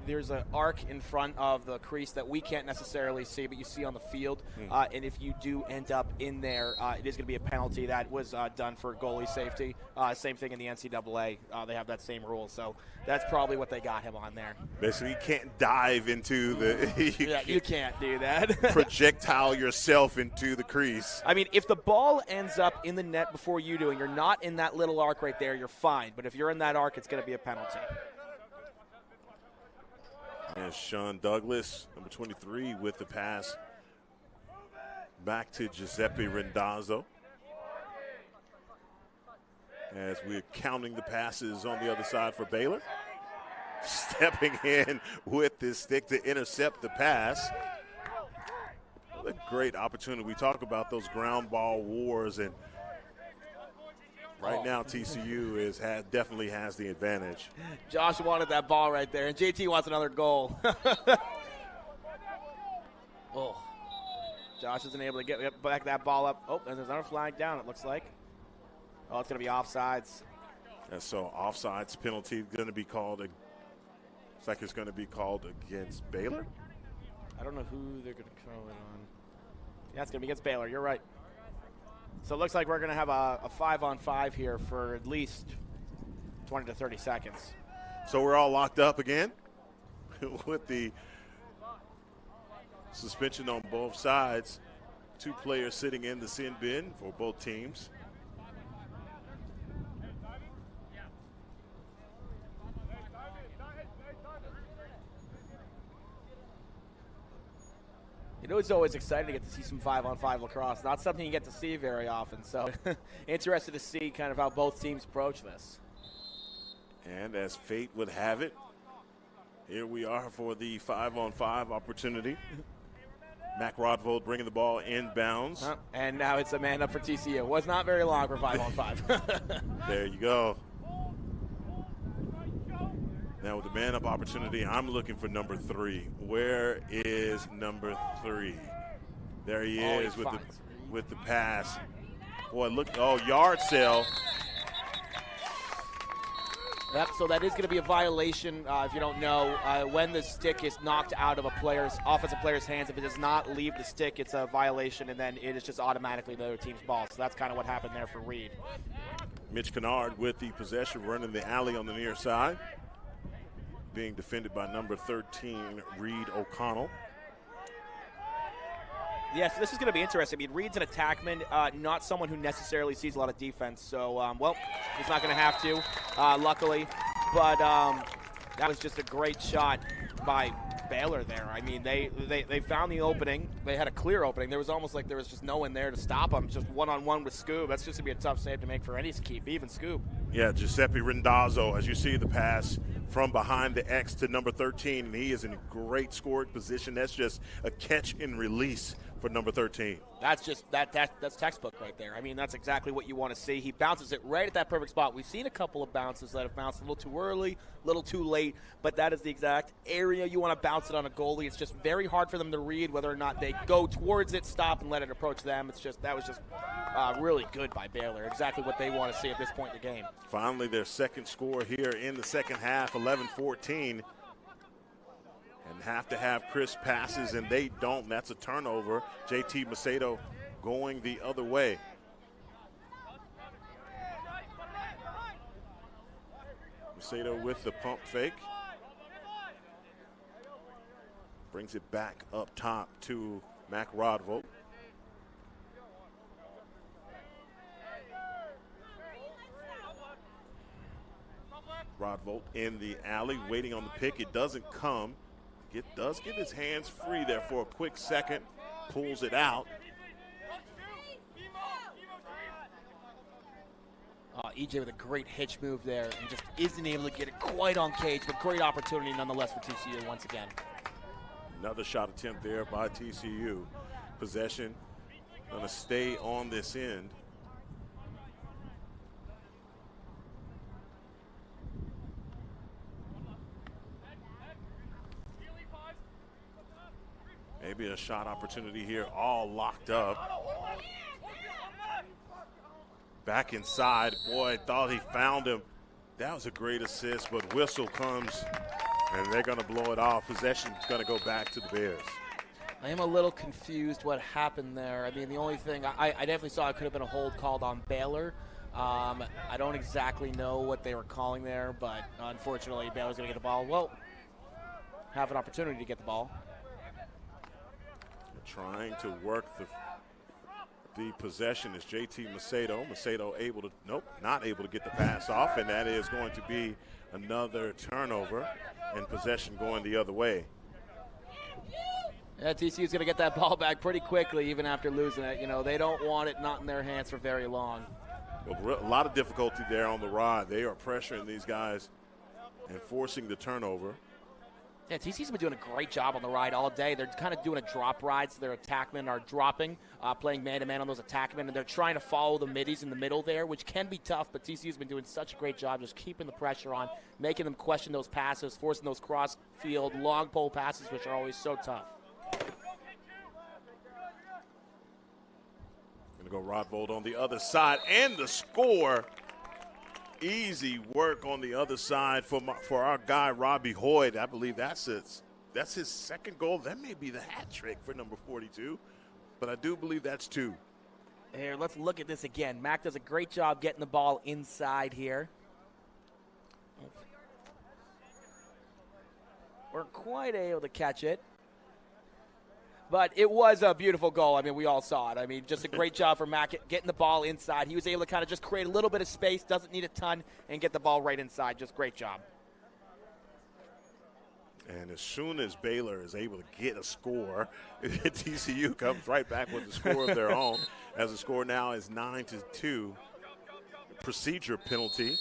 there's an arc in front of the crease that we can't necessarily see, but you see on the field. And if you do end up in there, it is going to be a penalty. That was done for goalie safety. Same thing in the NCAA. They have that same rule. So that's probably what they got him on there. Basically, you can't dive into the you can't do that. projectile yourself into the crease. I mean, if the ball ends up in the net before you do, and you're not in that little arc right there, you're fine. But if you're in that arc, it's going to be a penalty. And Sean Douglas, number 23, with the pass Back to Giuseppe Randazzo. As we're counting the passes on the other side for Baylor. Stepping in with this stick to intercept the pass. What a great opportunity. We talk about those ground ball wars, and right now TCU definitely has the advantage. Josh wanted that ball right there, and JT wants another goal. Oh, Josh isn't able to get back that ball up. Oh, and there's another flag down, it looks like. Oh, it's going to be offsides. And so offsides penalty going to be called. Looks like it's going to be called against Baylor. I don't know who they're going to call it on. Yeah, it's going to be against Baylor. You're right. So it looks like we're going to have a 5-on-5 here for at least 20 to 30 seconds. So we're all locked up again with the suspension on both sides. 2 players sitting in the sin bin for both teams. You know, it's always exciting to get to see some 5-on-5 lacrosse. Not something you get to see very often. So interested to see kind of how both teams approach this. And as fate would have it, here we are for the 5-on-5 opportunity. Mac Rodvold bringing the ball inbounds. And now it's a man up for TCU. Was not very long for 5-on-5. There you go. Now with the man-up opportunity, I'm looking for number 3. Where is number 3? There he is with the pass. Boy, look! Oh, yard sale. Yep, so that is going to be a violation, if you don't know. When the stick is knocked out of a offensive player's hands, if it does not leave the stick, it's a violation, and then it is just automatically the other team's ball. So that's kind of what happened there for Reed. Mitch Kennard with the possession, running the alley on the near side. Being defended by number 13, Reed O'Connell. Yes, this is going to be interesting. I mean, Reed's an attackman, not someone who necessarily sees a lot of defense. So, well, he's not going to have to, luckily. But that was just a great shot by Baylor there. I mean, they found the opening. They had a clear opening. There was almost like there was just no one there to stop them. Just one-on-one with Scoob. That's just going to be a tough save to make for any keep, even Scoob. Yeah, Giuseppe Randazzo, as you see the pass from behind the X to number 13, and he is in a great scoring position. That's just a catch and release for number 13. That's just that's textbook right there. I mean, that's exactly what you want to see. He bounces it right at that perfect spot. We've seen a couple of bounces that have bounced a little too early, a little too late, but that is the exact area you want to bounce it on a goalie. It's just very hard for them to read whether or not they go towards it, stop, and let it approach them. That was just really good by Baylor. Exactly what they want to see at this point in the game. Finally, their second score here in the second half, 11-14. And have to have crisp passes, and they don't. That's a turnover. JT Macedo going the other way. Macedo with the pump fake. Brings it back up top to Mac Rodvold. Rodvold in the alley, waiting on the pick. It doesn't come. Does get his hands free there for a quick second. Pulls it out. EJ with a great hitch move there and just isn't able to get it quite on cage, but great opportunity nonetheless for TCU once again. Another shot attempt there by TCU. Possession going to stay on this end. Maybe a shot opportunity here, all locked up. Back inside, boy, thought he found him. That was a great assist, but whistle comes, and they're going to blow it off. Possession's going to go back to the Bears. I am a little confused what happened there. I mean, the only thing, I definitely saw it could have been a hold called on Baylor. I don't exactly know what they were calling there, but unfortunately, Baylor's going to get the ball. Well, have an opportunity to get the ball. Trying to work the possession is JT Macedo. Macedo not able to get the pass off, and that is going to be another turnover and possession going the other way. Yeah, TCU's going to get that ball back pretty quickly, even after losing it. You know, they don't want it not in their hands for very long. Well, a lot of difficulty there on the rod. They are pressuring these guys and forcing the turnover. Yeah, TCU's been doing a great job on the ride all day. They're kind of doing a drop ride, so their attackmen are dropping, playing man-to-man on those attackmen, and they're trying to follow the middies in the middle there, which can be tough, but TCU's been doing such a great job just keeping the pressure on, making them question those passes, forcing those cross-field, long pole passes, which are always so tough. Going to go Rodvold on the other side, and the score. Easy work on the other side for our guy Robbie Hoyt. I believe that's his second goal. That may be the hat trick for number 42, but I do believe that's 2. Here, let's look at this again. Mac does a great job getting the ball inside here. Weren't quite able to catch it. But it was a beautiful goal. I mean, we all saw it. I mean, just a great job for Mack getting the ball inside. He was able to kind of just create a little bit of space, doesn't need a ton, and get the ball right inside. Just great job. And as soon as Baylor is able to get a score, TCU comes right back with a score of their own, as the score now is 9-2. Procedure penalty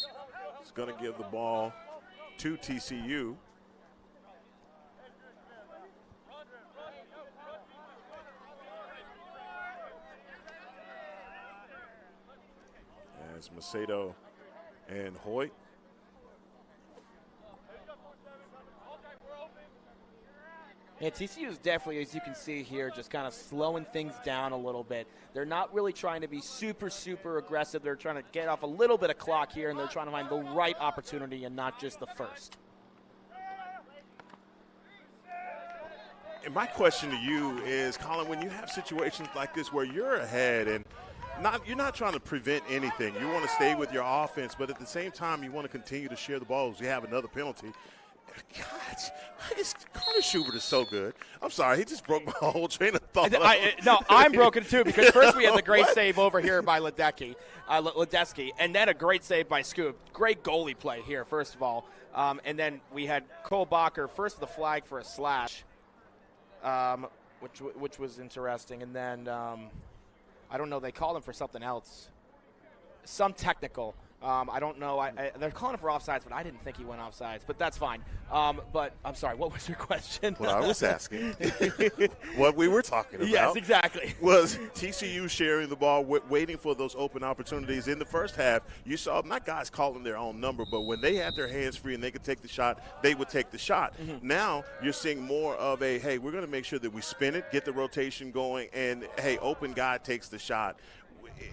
is going to give the ball to TCU. As Macedo and Hoyt. Yeah, TCU is definitely, as you can see here, just kind of slowing things down a little bit. They're not really trying to be super, super aggressive. They're trying to get off a little bit of clock here, and they're trying to find the right opportunity and not just the first. And my question to you is, Colin, when you have situations like this where you're ahead and you're not trying to prevent anything. You want to stay with your offense, but at the same time, you want to continue to share the balls. You have another penalty. God, Carter Schubert is so good. I'm sorry, he just broke my whole train of thought. No, I'm broken too, because first we had the great save over here by Ledecky, and then a great save by Scoop. Great goalie play here, first of all. And then we had Cole Bacher, first the flag for a slash, which was interesting. And then I don't know, they called him for something else. Some technical. I don't know. They're calling him for offsides, but I didn't think he went offsides. But that's fine. But I'm sorry. What was your question? What I was asking, what we were talking about. Yes, exactly. Was TCU sharing the ball, waiting for those open opportunities. In the first half, you saw not guys calling their own number, but when they had their hands free and they could take the shot, they would take the shot. Mm-hmm. Now you're seeing more of a, hey, we're going to make sure that we spin it, get the rotation going, and, hey, open guy takes the shot.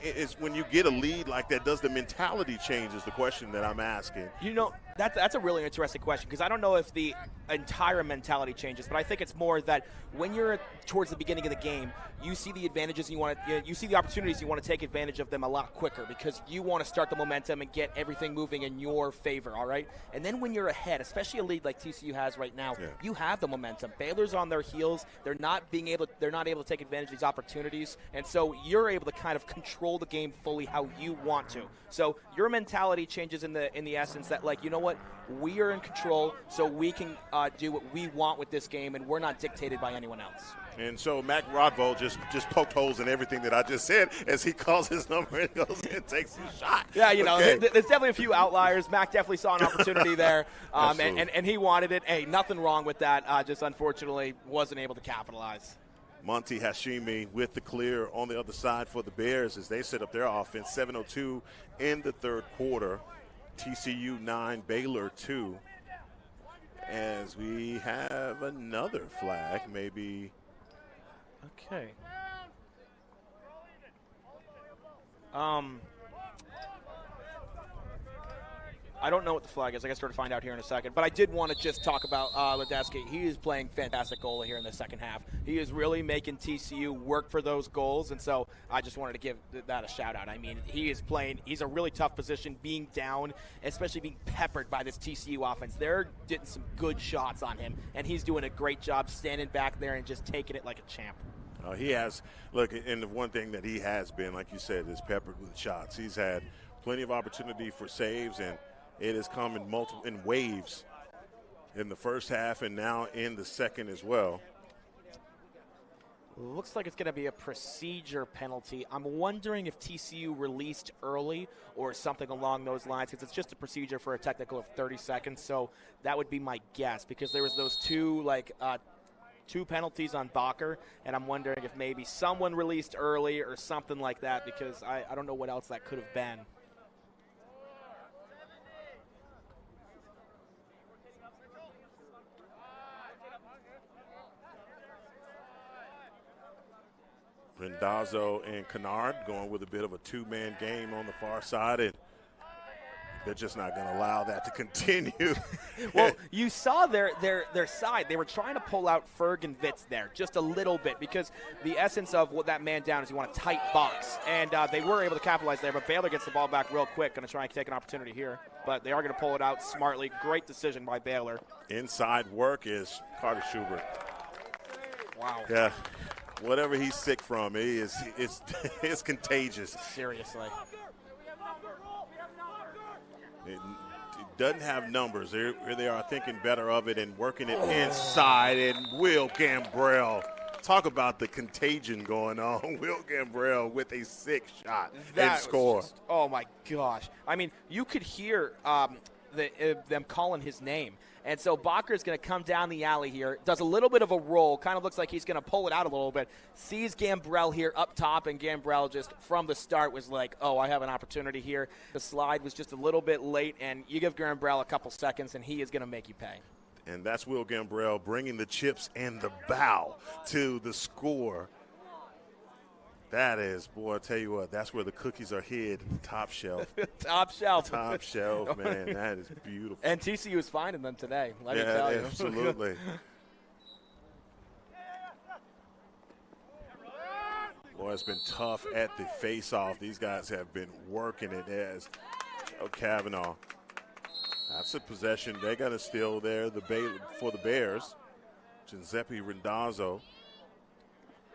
It's when you get a lead like that, does the mentality change is the question that I'm asking. You know, that's a really interesting question, because I don't know if the entire mentality changes, but I think it's more that when you're towards the beginning of the game, you see the advantages and you see the opportunities, you want to take advantage of them a lot quicker, because you want to start the momentum and get everything moving in your favor, all right? And then when you're ahead, especially a lead like TCU has right now, you have the momentum. Baylor's on their heels. They're not able to take advantage of these opportunities, and so you're able to kind of control the game fully how you want to. So your mentality changes in the essence that, like, you know what, we are in control, so we can do what we want with this game, and we're not dictated by anyone else. And so Mac Rodvold just poked holes in everything that I just said as he calls his number and goes and takes his shot. Yeah, you know, there's definitely a few outliers. Mac definitely saw an opportunity there, and he wanted it. Hey, nothing wrong with that. Just unfortunately wasn't able to capitalize. Monty Hashimi with the clear on the other side for the Bears as they set up their offense. 7:02 in the third quarter. TCU 9, Baylor 2. As we have another flag, maybe. Okay. I don't know what the flag is. I guess we're going to find out here in a second. But I did want to just talk about Ledecky. He is playing fantastic goalie here in the second half. He is really making TCU work for those goals, and so I just wanted to give that a shout-out. I mean, he is playing – he's a really tough position, being down, especially being peppered by this TCU offense. They're getting some good shots on him, and he's doing a great job standing back there and just taking it like a champ. He has – look, and the one thing that he has been, like you said, is peppered with shots. He's had plenty of opportunity for saves, and – it has come in waves in the first half and now in the second as well. Looks like it's going to be a procedure penalty. I'm wondering if TCU released early or something along those lines, because it's just a procedure for a technical of 30 seconds. So that would be my guess, because there was those two penalties on Bacher, and I'm wondering if maybe someone released early or something like that, because I don't know what else that could have been. Randazzo and Kennard going with a bit of a two-man game on the far side, and they're just not going to allow that to continue. Well, you saw their side. They were trying to pull out Ferg and Vitz there just a little bit, because the essence of what that man down is you want a tight box. And they were able to capitalize there, but Baylor gets the ball back real quick. Going to try and take an opportunity here. But they are going to pull it out smartly. Great decision by Baylor. Inside work is Carter Schubert. Wow. Yeah. Whatever he's sick from, it's contagious. Seriously. It doesn't have numbers. Here they are thinking better of it and working it inside. And Will Gambrell, talk about the contagion going on. Will Gambrell with a sick shot and score. Oh, my gosh. I mean, you could hear them calling his name. And so Bacher's going to come down the alley here, does a little bit of a roll, kind of looks like he's going to pull it out a little bit, sees Gambrell here up top, and Gambrell just from the start was like, oh, I have an opportunity here. The slide was just a little bit late, and you give Gambrell a couple seconds, and he is going to make you pay. And that's Will Gambrell bringing the chips and the bow to the score. That is, boy, I tell you what, that's where the cookies are hid, top shelf. Top shelf. Top shelf, man. That is beautiful. And TCU is finding them today, let me tell you. Absolutely. Boy, it's been tough at the face-off. These guys have been working it as Kavanaugh. That's a possession. They got a steal there for the Bears. Giuseppe Randazzo.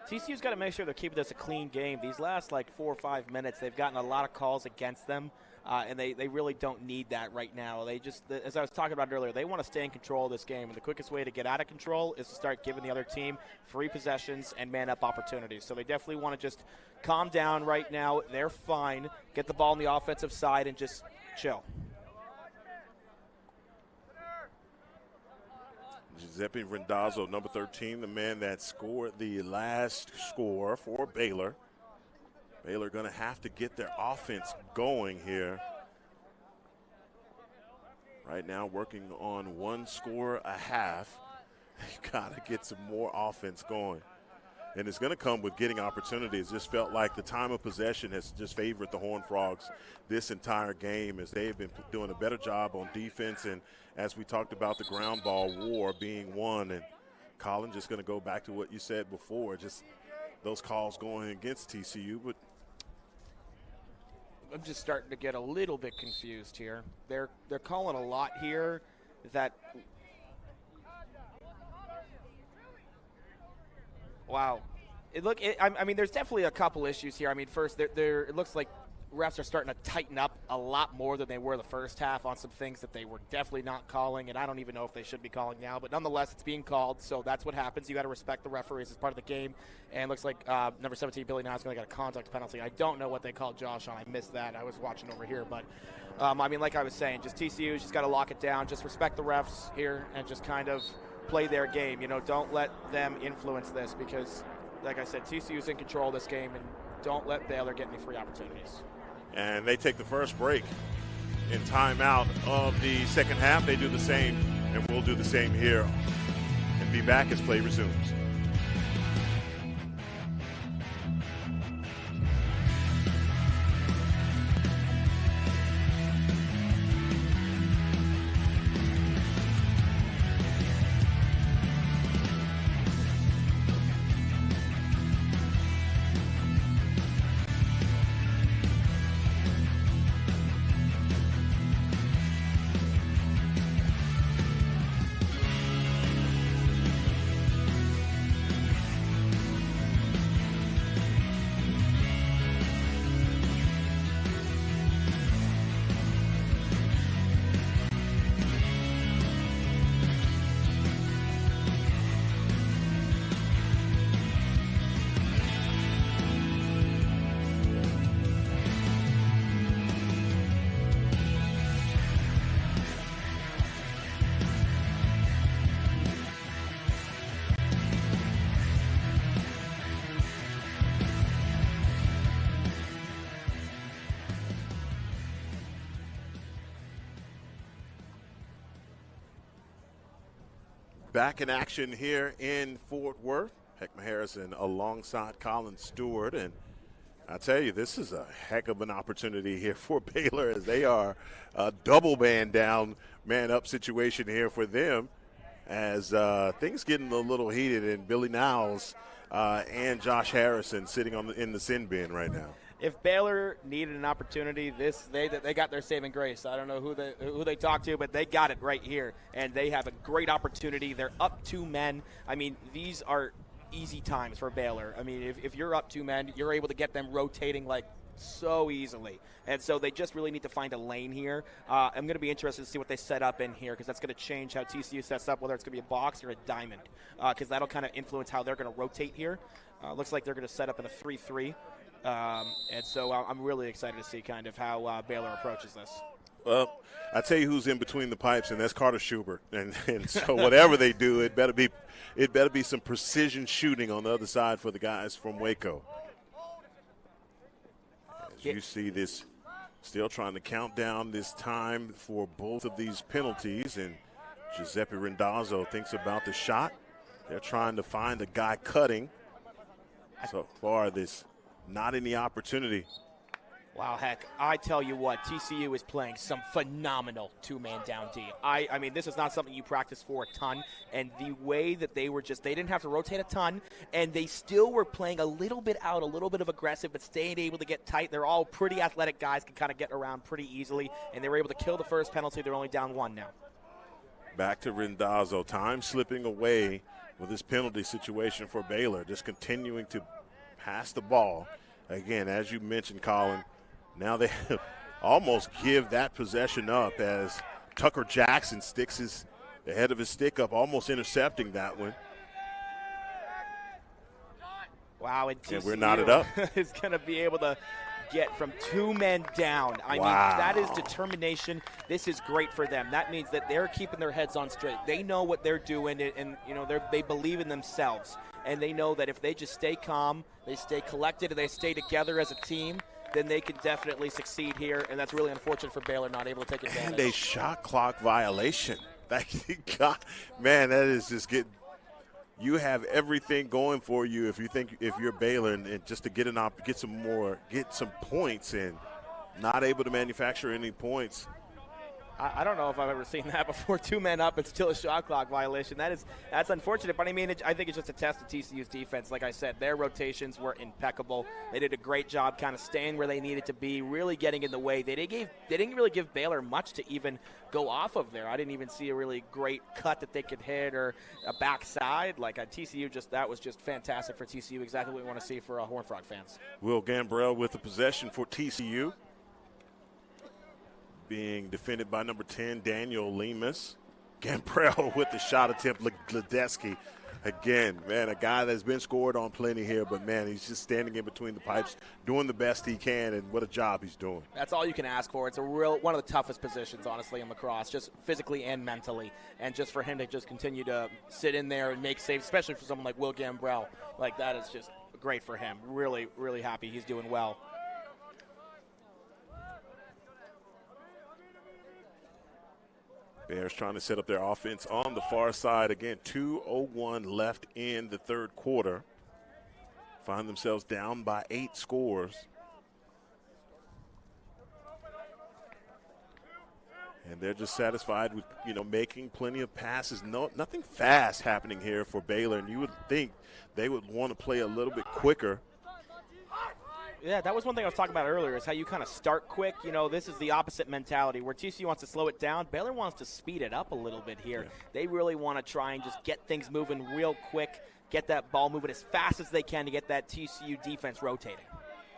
TCU's got to make sure they're keeping this a clean game. These last, 4 or 5 minutes, they've gotten a lot of calls against them, and they really don't need that right now. They just, as I was talking about earlier, they want to stay in control of this game, and the quickest way to get out of control is to start giving the other team free possessions and man-up opportunities. So they definitely want to just calm down right now. They're fine. Get the ball on the offensive side and just chill. Giuseppe Randazzo, number 13, the man that scored the last score for Baylor. Baylor going to have to get their offense going here. Right now working on 1 score a half. You got to get some more offense going. And it's going to come with getting opportunities. Just felt like the time of possession has just favored the Horned Frogs this entire game, as they've been doing a better job on defense. And as we talked about the ground ball war being won, and Colin, just going to go back to what you said before, just those calls going against TCU. But I'm just starting to get a little bit confused here. They're calling a lot here that – wow. I mean, there's definitely a couple issues here. I mean, first, it looks like refs are starting to tighten up a lot more than they were the first half on some things that they were definitely not calling, and I don't even know if they should be calling now. But nonetheless, it's being called, so that's what happens. You got to respect the referees as part of the game. And it looks like number 17, Billy Nye, is going to get a contact penalty. I don't know what they called Josh on. I missed that. I was watching over here. But, I mean, like I was saying, just TCU, just got to lock it down. Just respect the refs here and just kind of play their game. You know, don't let them influence this, because, like I said, TCU's in control of this game, and don't let Baylor get any free opportunities. And they take the first break in timeout of the second half. They do the same, and we'll do the same here and be back as play resumes. back in action here in Fort Worth. Heckma Harrison alongside Colin Stewart. And I tell you, this is a heck of an opportunity here for Baylor as they are a double man down, man up situation here for them as things getting a little heated, and Billy Niles and Josh Harrison sitting in the sin bin right now. If Baylor needed an opportunity, they got their saving grace. I don't know who they talked to, but they got it right here, and they have a great opportunity. They're up 2 men. I mean, these are easy times for Baylor. I mean, if you're up 2 men, you're able to get them rotating like so easily, and so they just really need to find a lane here. I'm going to be interested to see what they set up in here, because that's going to change how TCU sets up, whether it's going to be a box or a diamond, because that'll kind of influence how they're going to rotate here. Looks like they're going to set up in a 3-3. And so I'm really excited to see kind of how Baylor approaches this. Well, I tell you who's in between the pipes, and that's Carter Schubert. And so whatever they do, it better be some precision shooting on the other side for the guys from Waco. As you see this, still trying to count down this time for both of these penalties, and Giuseppe Randazzo thinks about the shot. They're trying to find the guy cutting. So far, this not any opportunity. Wow, heck, I tell you what, TCU is playing some phenomenal 2-man down D. I mean, this is not something you practice for a ton, and the way that they didn't have to rotate a ton, and they still were playing a little bit out, a little bit of aggressive, but staying able to get tight. They're all pretty athletic guys, can kind of get around pretty easily, and they were able to kill the first penalty. They're only down 1 now. Back to Randazzo. Time slipping away with this penalty situation for Baylor, just continuing to pass the ball. Again, as you mentioned, Colin, now they almost give that possession up as Tucker Jackson sticks the head of his stick up, almost intercepting that one. Wow, and TCU we're knotted up. is going to be able to get from 2 men down. I mean, that is determination. This is great for them. That means that they're keeping their heads on straight. They know what they're doing, and you know, they believe in themselves. And they know that if they just stay calm, they stay collected, and they stay together as a team, then they can definitely succeed here. And that's really unfortunate for Baylor, not able to take advantage. And a shot clock violation. Man, that is just getting. You have everything going for you if you're Baylor, and just to get some points, and not able to manufacture any points. I don't know if I've ever seen that before. 2 men up and still a shot clock violation. That's unfortunate, but I mean, I think it's just a test of TCU's defense. Like I said, their rotations were impeccable. They did a great job kind of staying where they needed to be, really getting in the way. They didn't really give Baylor much to even go off of there. I didn't even see a really great cut that they could hit or a backside. Like TCU, that was just fantastic for TCU, exactly what we want to see for Horned Frog fans. Will Gambrell with the possession for TCU. Being defended by number 10, Daniel Lemus. Gambrell with the shot attempt. Gledeski again, man, a guy that's been scored on plenty here, but man, he's just standing in between the pipes, doing the best he can, and what a job he's doing. That's all you can ask for. It's one of the toughest positions, honestly, in lacrosse, just physically and mentally, and just for him to just continue to sit in there and make saves, especially for someone like Will Gambrell, like that is just great for him. Really, really happy he's doing well. Bears trying to set up their offense on the far side. Again, 2:01 left in the third quarter. Find themselves down by 8 scores. And they're just satisfied with, making plenty of passes. Nothing fast happening here for Baylor, and you would think they would want to play a little bit quicker. Yeah, that was one thing I was talking about earlier, is how you kind of start quick. This is the opposite mentality, where TCU wants to slow it down. Baylor wants to speed it up a little bit here. Yeah. They really want to try and just get things moving real quick, get that ball moving as fast as they can to get that TCU defense rotating.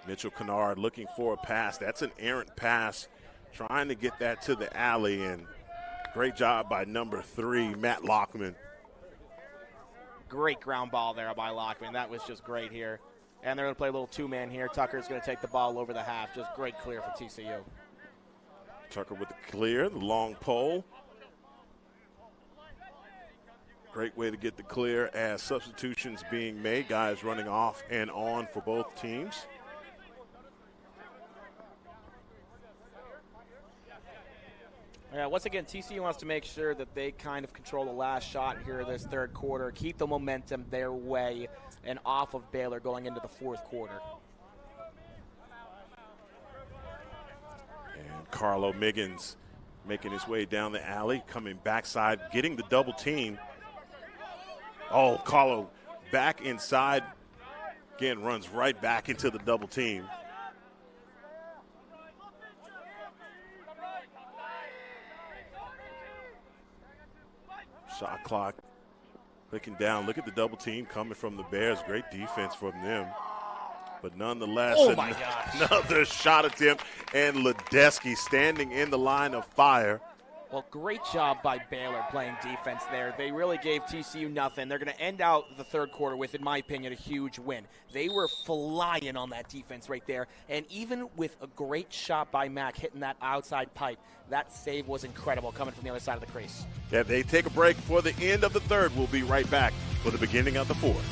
Mitchell Kennard looking for a pass. That's an errant pass, trying to get that to the alley, and great job by number 3, Matt Lockman. Great ground ball there by Lockman. That was just great here. And they're going to play a little 2-man here. Tucker's going to take the ball over the half. Just great clear for TCU. Tucker with the clear, the long pole. Great way to get the clear as substitutions being made. Guys running off and on for both teams. Yeah, once again, TCU wants to make sure that they kind of control the last shot here this third quarter, keep the momentum their way and off of Baylor going into the fourth quarter. And Carlo Miggins making his way down the alley, coming backside, getting the double team. Oh, Carlo back inside. Again, runs right back into the double team. Shot clock clicking down. Look at the double team coming from the Bears. Great defense from them. But nonetheless, oh my gosh. Another shot attempt. And Ledeski standing in the line of fire. Well, great job by Baylor playing defense there. They really gave TCU nothing. They're going to end out the third quarter with, in my opinion, a huge win. They were flying on that defense right there. And even with a great shot by Mack hitting that outside pipe, that save was incredible coming from the other side of the crease. Yeah, they take a break for the end of the third. We'll be right back for the beginning of the fourth.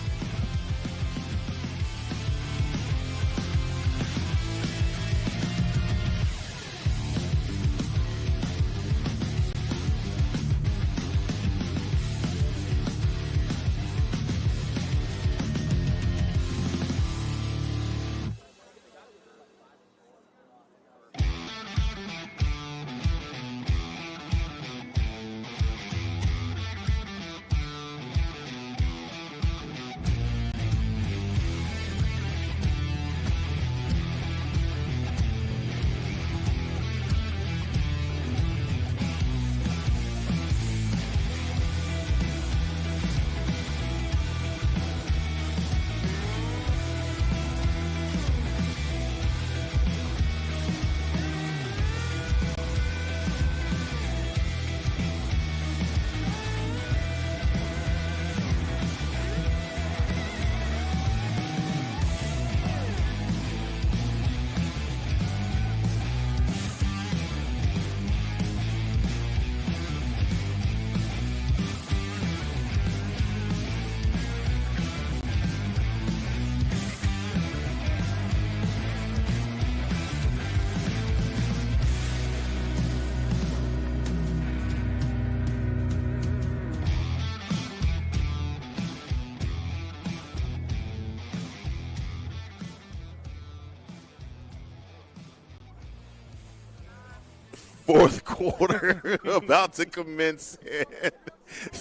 Fourth quarter about to commence.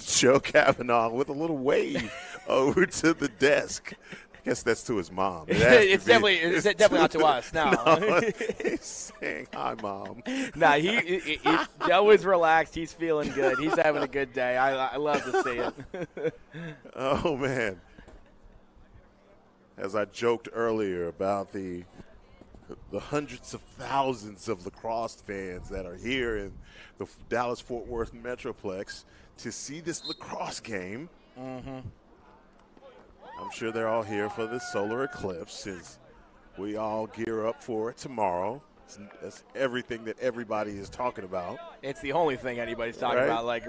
Joe Kavanaugh with a little wave over to the desk. I guess that's to his mom. It's definitely not to us. No. He's saying hi, Mom. Nah, Joe is relaxed. He's feeling good. He's having a good day. I love to see it. Oh, man. As I joked earlier about the hundreds of thousands of lacrosse fans that are here in the Dallas-Fort Worth Metroplex to see this lacrosse game. Mm-hmm. I'm sure they're all here for the solar eclipse as we all gear up for it tomorrow. That's everything that everybody is talking about. It's the only thing anybody's talking about. Like,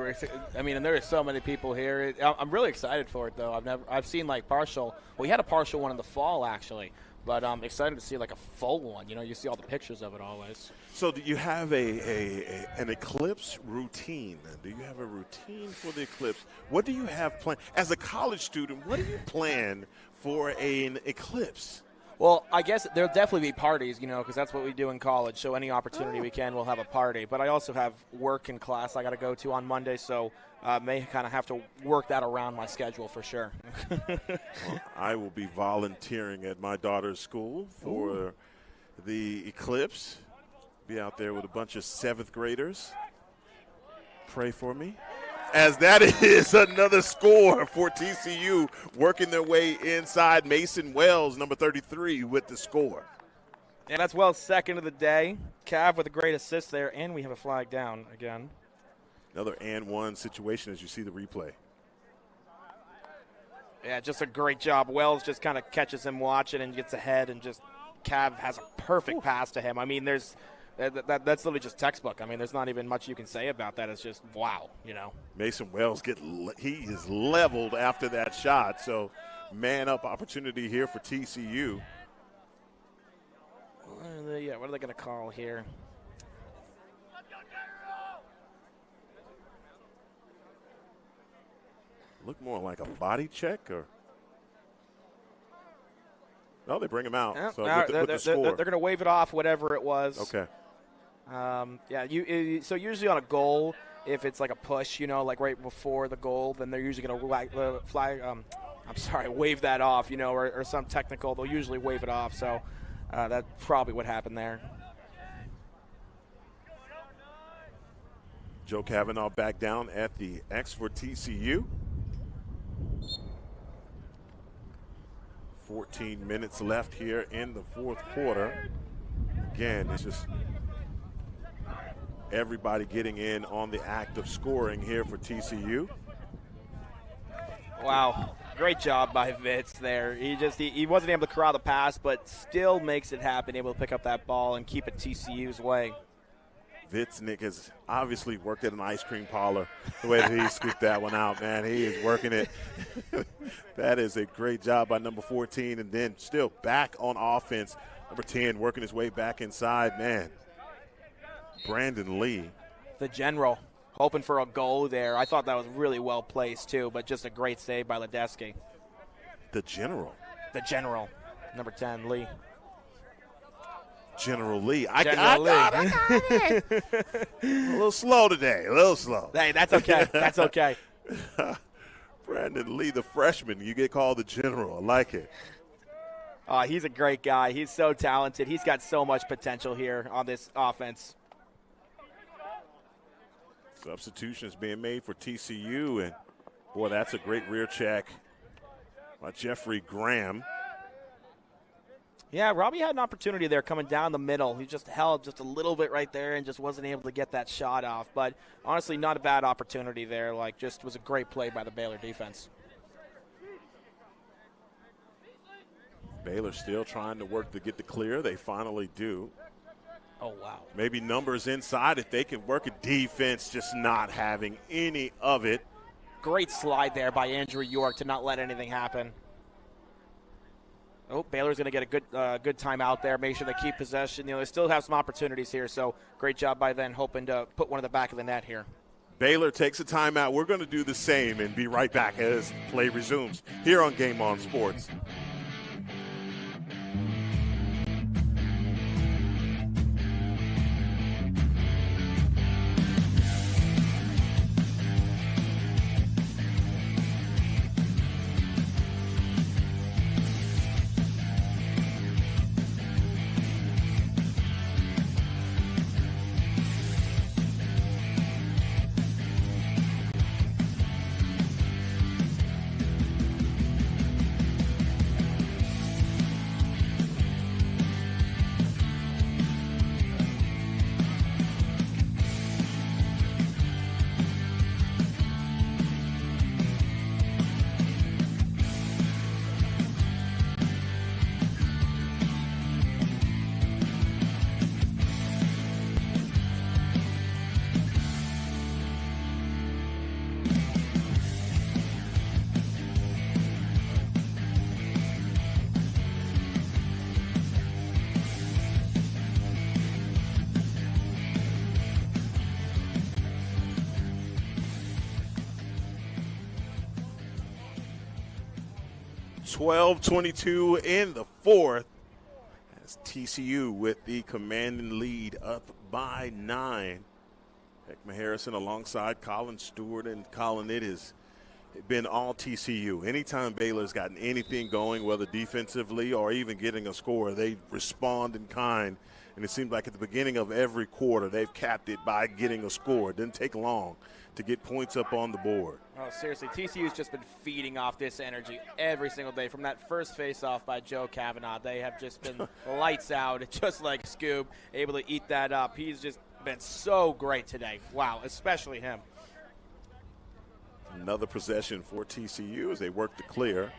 I mean, and there are so many people here. I'm really excited for it, though. I've seen like partial. We had a partial one in the fall, actually. But I'm excited to see like a full one. You know, you see all the pictures of it always. So do you have an eclipse routine? Do you have a routine for the eclipse? What do you have planned? As a college student, what do you plan for an eclipse? Well, I guess there'll definitely be parties, you know, because that's what we do in college. So any opportunity we can, we'll have a party. But I also have work and class I got to go to on Monday, so may kind of have to work that around my schedule for sure. Well, I will be volunteering at my daughter's school for the eclipse. Be out there with a bunch of 7th graders. Pray for me. As that is another score for TCU working their way inside. Mason Wells, number 33, with the score. And that's Wells' second of the day. Cav with a great assist there, and we have a flag down again. Another and one situation as you see the replay. Yeah, just a great job. Wells just kind of catches him watching and gets ahead, and just Cav has a perfect pass to him. I mean, that's literally just textbook. I mean, there's not even much you can say about that. It's just wow, you know. Mason Wells he is leveled after that shot. So, man up opportunity here for TCU. Yeah, what are they going to call here? Look more like a body check or. No, they bring him out. Yeah, So with the score. they're going to wave it off, whatever it was. Okay. So usually on a goal, if it's like a push, like right before the goal, then they're usually going to wave that off, or some technical. They'll usually wave it off. So that's probably what happened there. Joe Cavanaugh back down at the X for TCU. 14 minutes left here in the fourth quarter. Again, it's just everybody getting in on the act of scoring here for TCU. Wow, great job by Vitz there. He wasn't able to corral the pass, but still makes it happen, able to pick up that ball and keep it TCU's way. Nick has obviously worked at an ice cream parlor the way that he scooped that one out, man. He is working it. That is a great job by number 14, and then still back on offense. Number 10 working his way back inside, man. Brandon Lee. The general, hoping for a goal there. I thought that was really well placed, too, but just a great save by Ledeski. The general. The general, number 10, Lee. General Lee. I got it. A little slow today. A little slow. Hey, that's okay. That's okay. Brandon Lee, the freshman. You get called the general. I like it. He's a great guy. He's so talented. He's got so much potential here on this offense. Substitution is being made for TCU, and, boy, that's a great rear check by Jeffrey Graham. Yeah, Robbie had an opportunity there coming down the middle. He just held just a little bit right there and just wasn't able to get that shot off. But honestly, not a bad opportunity there. Just was a great play by the Baylor defense. Baylor still trying to work to get the clear. They finally do. Oh, wow. Maybe numbers inside if they can work a defense, just not having any of it. Great slide there by Andrew York to not let anything happen. Oh, Baylor's going to get a good time out there. Make sure they keep possession. They still have some opportunities here, so great job by them, hoping to put one in the back of the net here. Baylor takes a timeout. We're going to do the same and be right back as play resumes here on Game On Sports. .22 in the fourth as TCU with the commanding lead up by 9. Heckma Harrison alongside Colin Stewart, and Colin, it has been all TCU. Anytime Baylor's gotten anything going, whether defensively or even getting a score, they respond in kind. And it seems like at the beginning of every quarter, they've capped it by getting a score. It didn't take long to get points up on the board. Oh, seriously, TCU's just been feeding off this energy every single day. From that first face-off by Joe Cavanaugh, they have just been lights out, just like Scoob, able to eat that up. He's just been so great today. Wow, especially him. Another possession for TCU as they work to clear.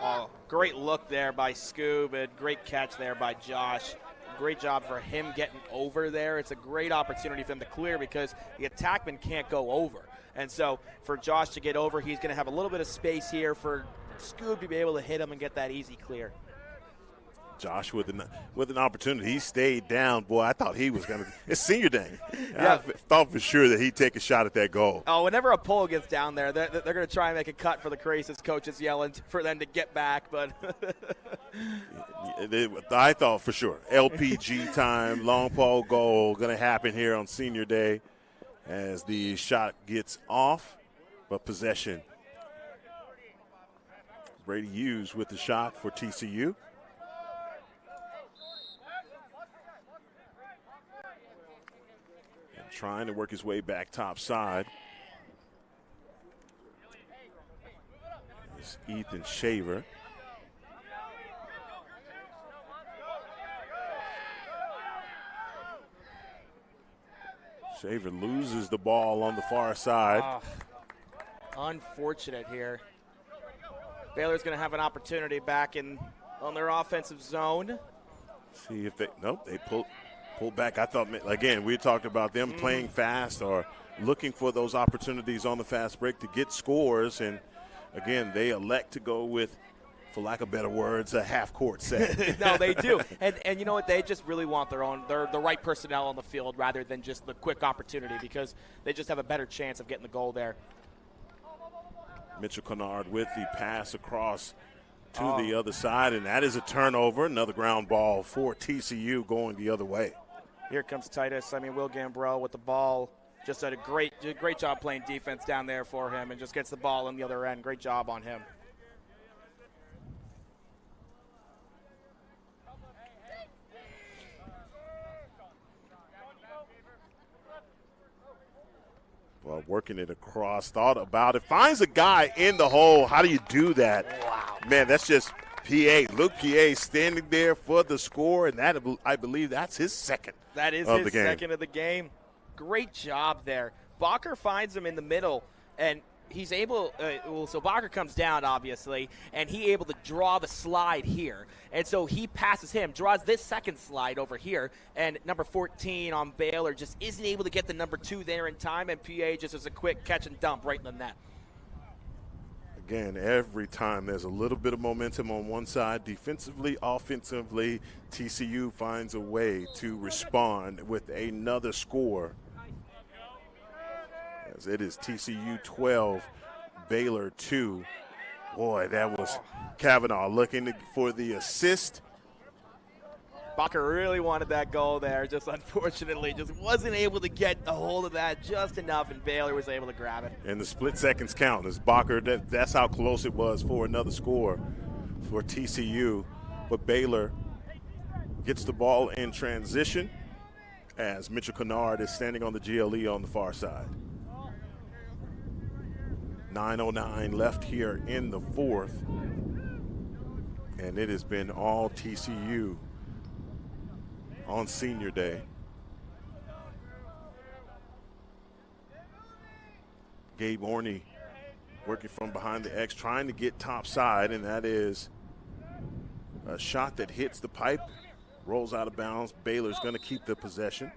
Oh, great look there by Scoob, and great catch there by Josh. Great job for him getting over there. It's a great opportunity for him to clear because the attackman can't go over. And so for Josh to get over, he's going to have a little bit of space here for Scoob to be able to hit him and get that easy clear. Josh with an opportunity. He stayed down. Boy, I thought he was going to – it's senior day. Yeah. I thought for sure that he'd take a shot at that goal. Oh, whenever a pole gets down there, they're going to try and make a cut for the crease. His coach is yelling for them to get back. But I thought for sure. LPG time, long pole goal going to happen here on senior day as the shot gets off, but possession. Brady Hughes with the shot for TCU. And trying to work his way back top side. It's Ethan Shaver. Shaver loses the ball on the far side. Unfortunate here. Baylor's going to have an opportunity back on their offensive zone. See if they pull back. I thought, again, we talked about them playing fast or looking for those opportunities on the fast break to get scores. And, again, they elect to go with, for lack of better words, a half-court set. No, they do. And you know what? They just really want the right personnel on the field rather than just the quick opportunity because they just have a better chance of getting the goal there. Mitchell Kennard with the pass across to the other side, and that is a turnover. Another ground ball for TCU going the other way. Here comes Titus. Will Gambrell with the ball. Just did a great job playing defense down there for him and just gets the ball on the other end. Great job on him. Well, working it across, thought about it, finds a guy in the hole. How do you do that? Wow. Man, that's just PA. Luke PA standing there for the score, and that I believe that's his second. That is his second of the game. Great job there. Bacher finds him in the middle, and he's able so Bacher comes down, obviously, and he able to draw the slide here. And so he passes him, draws this second slide over here, and number 14 on Baylor just isn't able to get the number 2 there in time, and PA just does a quick catch and dump right in the net. Again, every time there's a little bit of momentum on one side, defensively, offensively, TCU finds a way to respond with another score. As it is TCU 12, Baylor 2. Boy, that was Kavanaugh looking for the assist. Bacher really wanted that goal there, just unfortunately just wasn't able to get a hold of that just enough, and Baylor was able to grab it. And the split seconds count as Bacher, that's how close it was for another score for TCU. But Baylor gets the ball in transition as Mitchell Kennard is standing on the GLE on the far side. 9:09 left here in the fourth. And it has been all TCU on senior day. Gabe Orney working from behind the X, trying to get top side, and that is a shot that hits the pipe, rolls out of bounds. Baylor's going to keep the possession.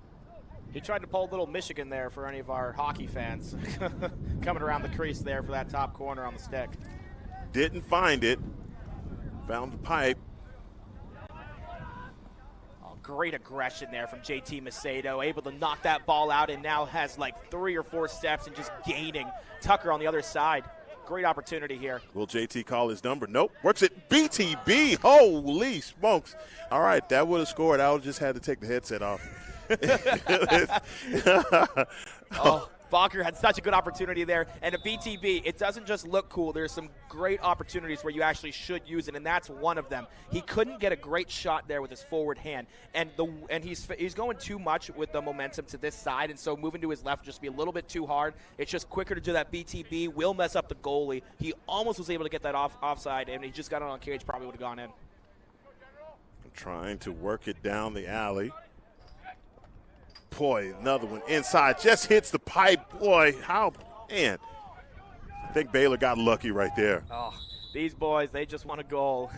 He tried to pull Little Michigan there for any of our hockey fans. Coming around the crease there for that top corner on the stick. Didn't find it. Found the pipe. Oh, great aggression there from JT Macedo. Able to knock that ball out and now has like 3 or 4 steps and just gaining. Tucker on the other side. Great opportunity here. Will JT call his number? Nope. Works it. BTB. Holy smokes. All right, that would have scored. I would just had to take the headset off. Bacher had such a good opportunity there. And a BTB, it doesn't just look cool. There's some great opportunities where you actually should use it, and that's one of them. He couldn't get a great shot there with his forward hand. And he's going too much with the momentum to this side, and so moving to his left just be a little bit too hard. It's just quicker to do that BTB. Will mess up the goalie. He almost was able to get that offside, and he just got it on cage, probably would have gone in. Trying to work it down the alley. Boy, another one inside, just hits the pipe. Boy, man. I think Baylor got lucky right there. Oh, these boys, they just want a goal.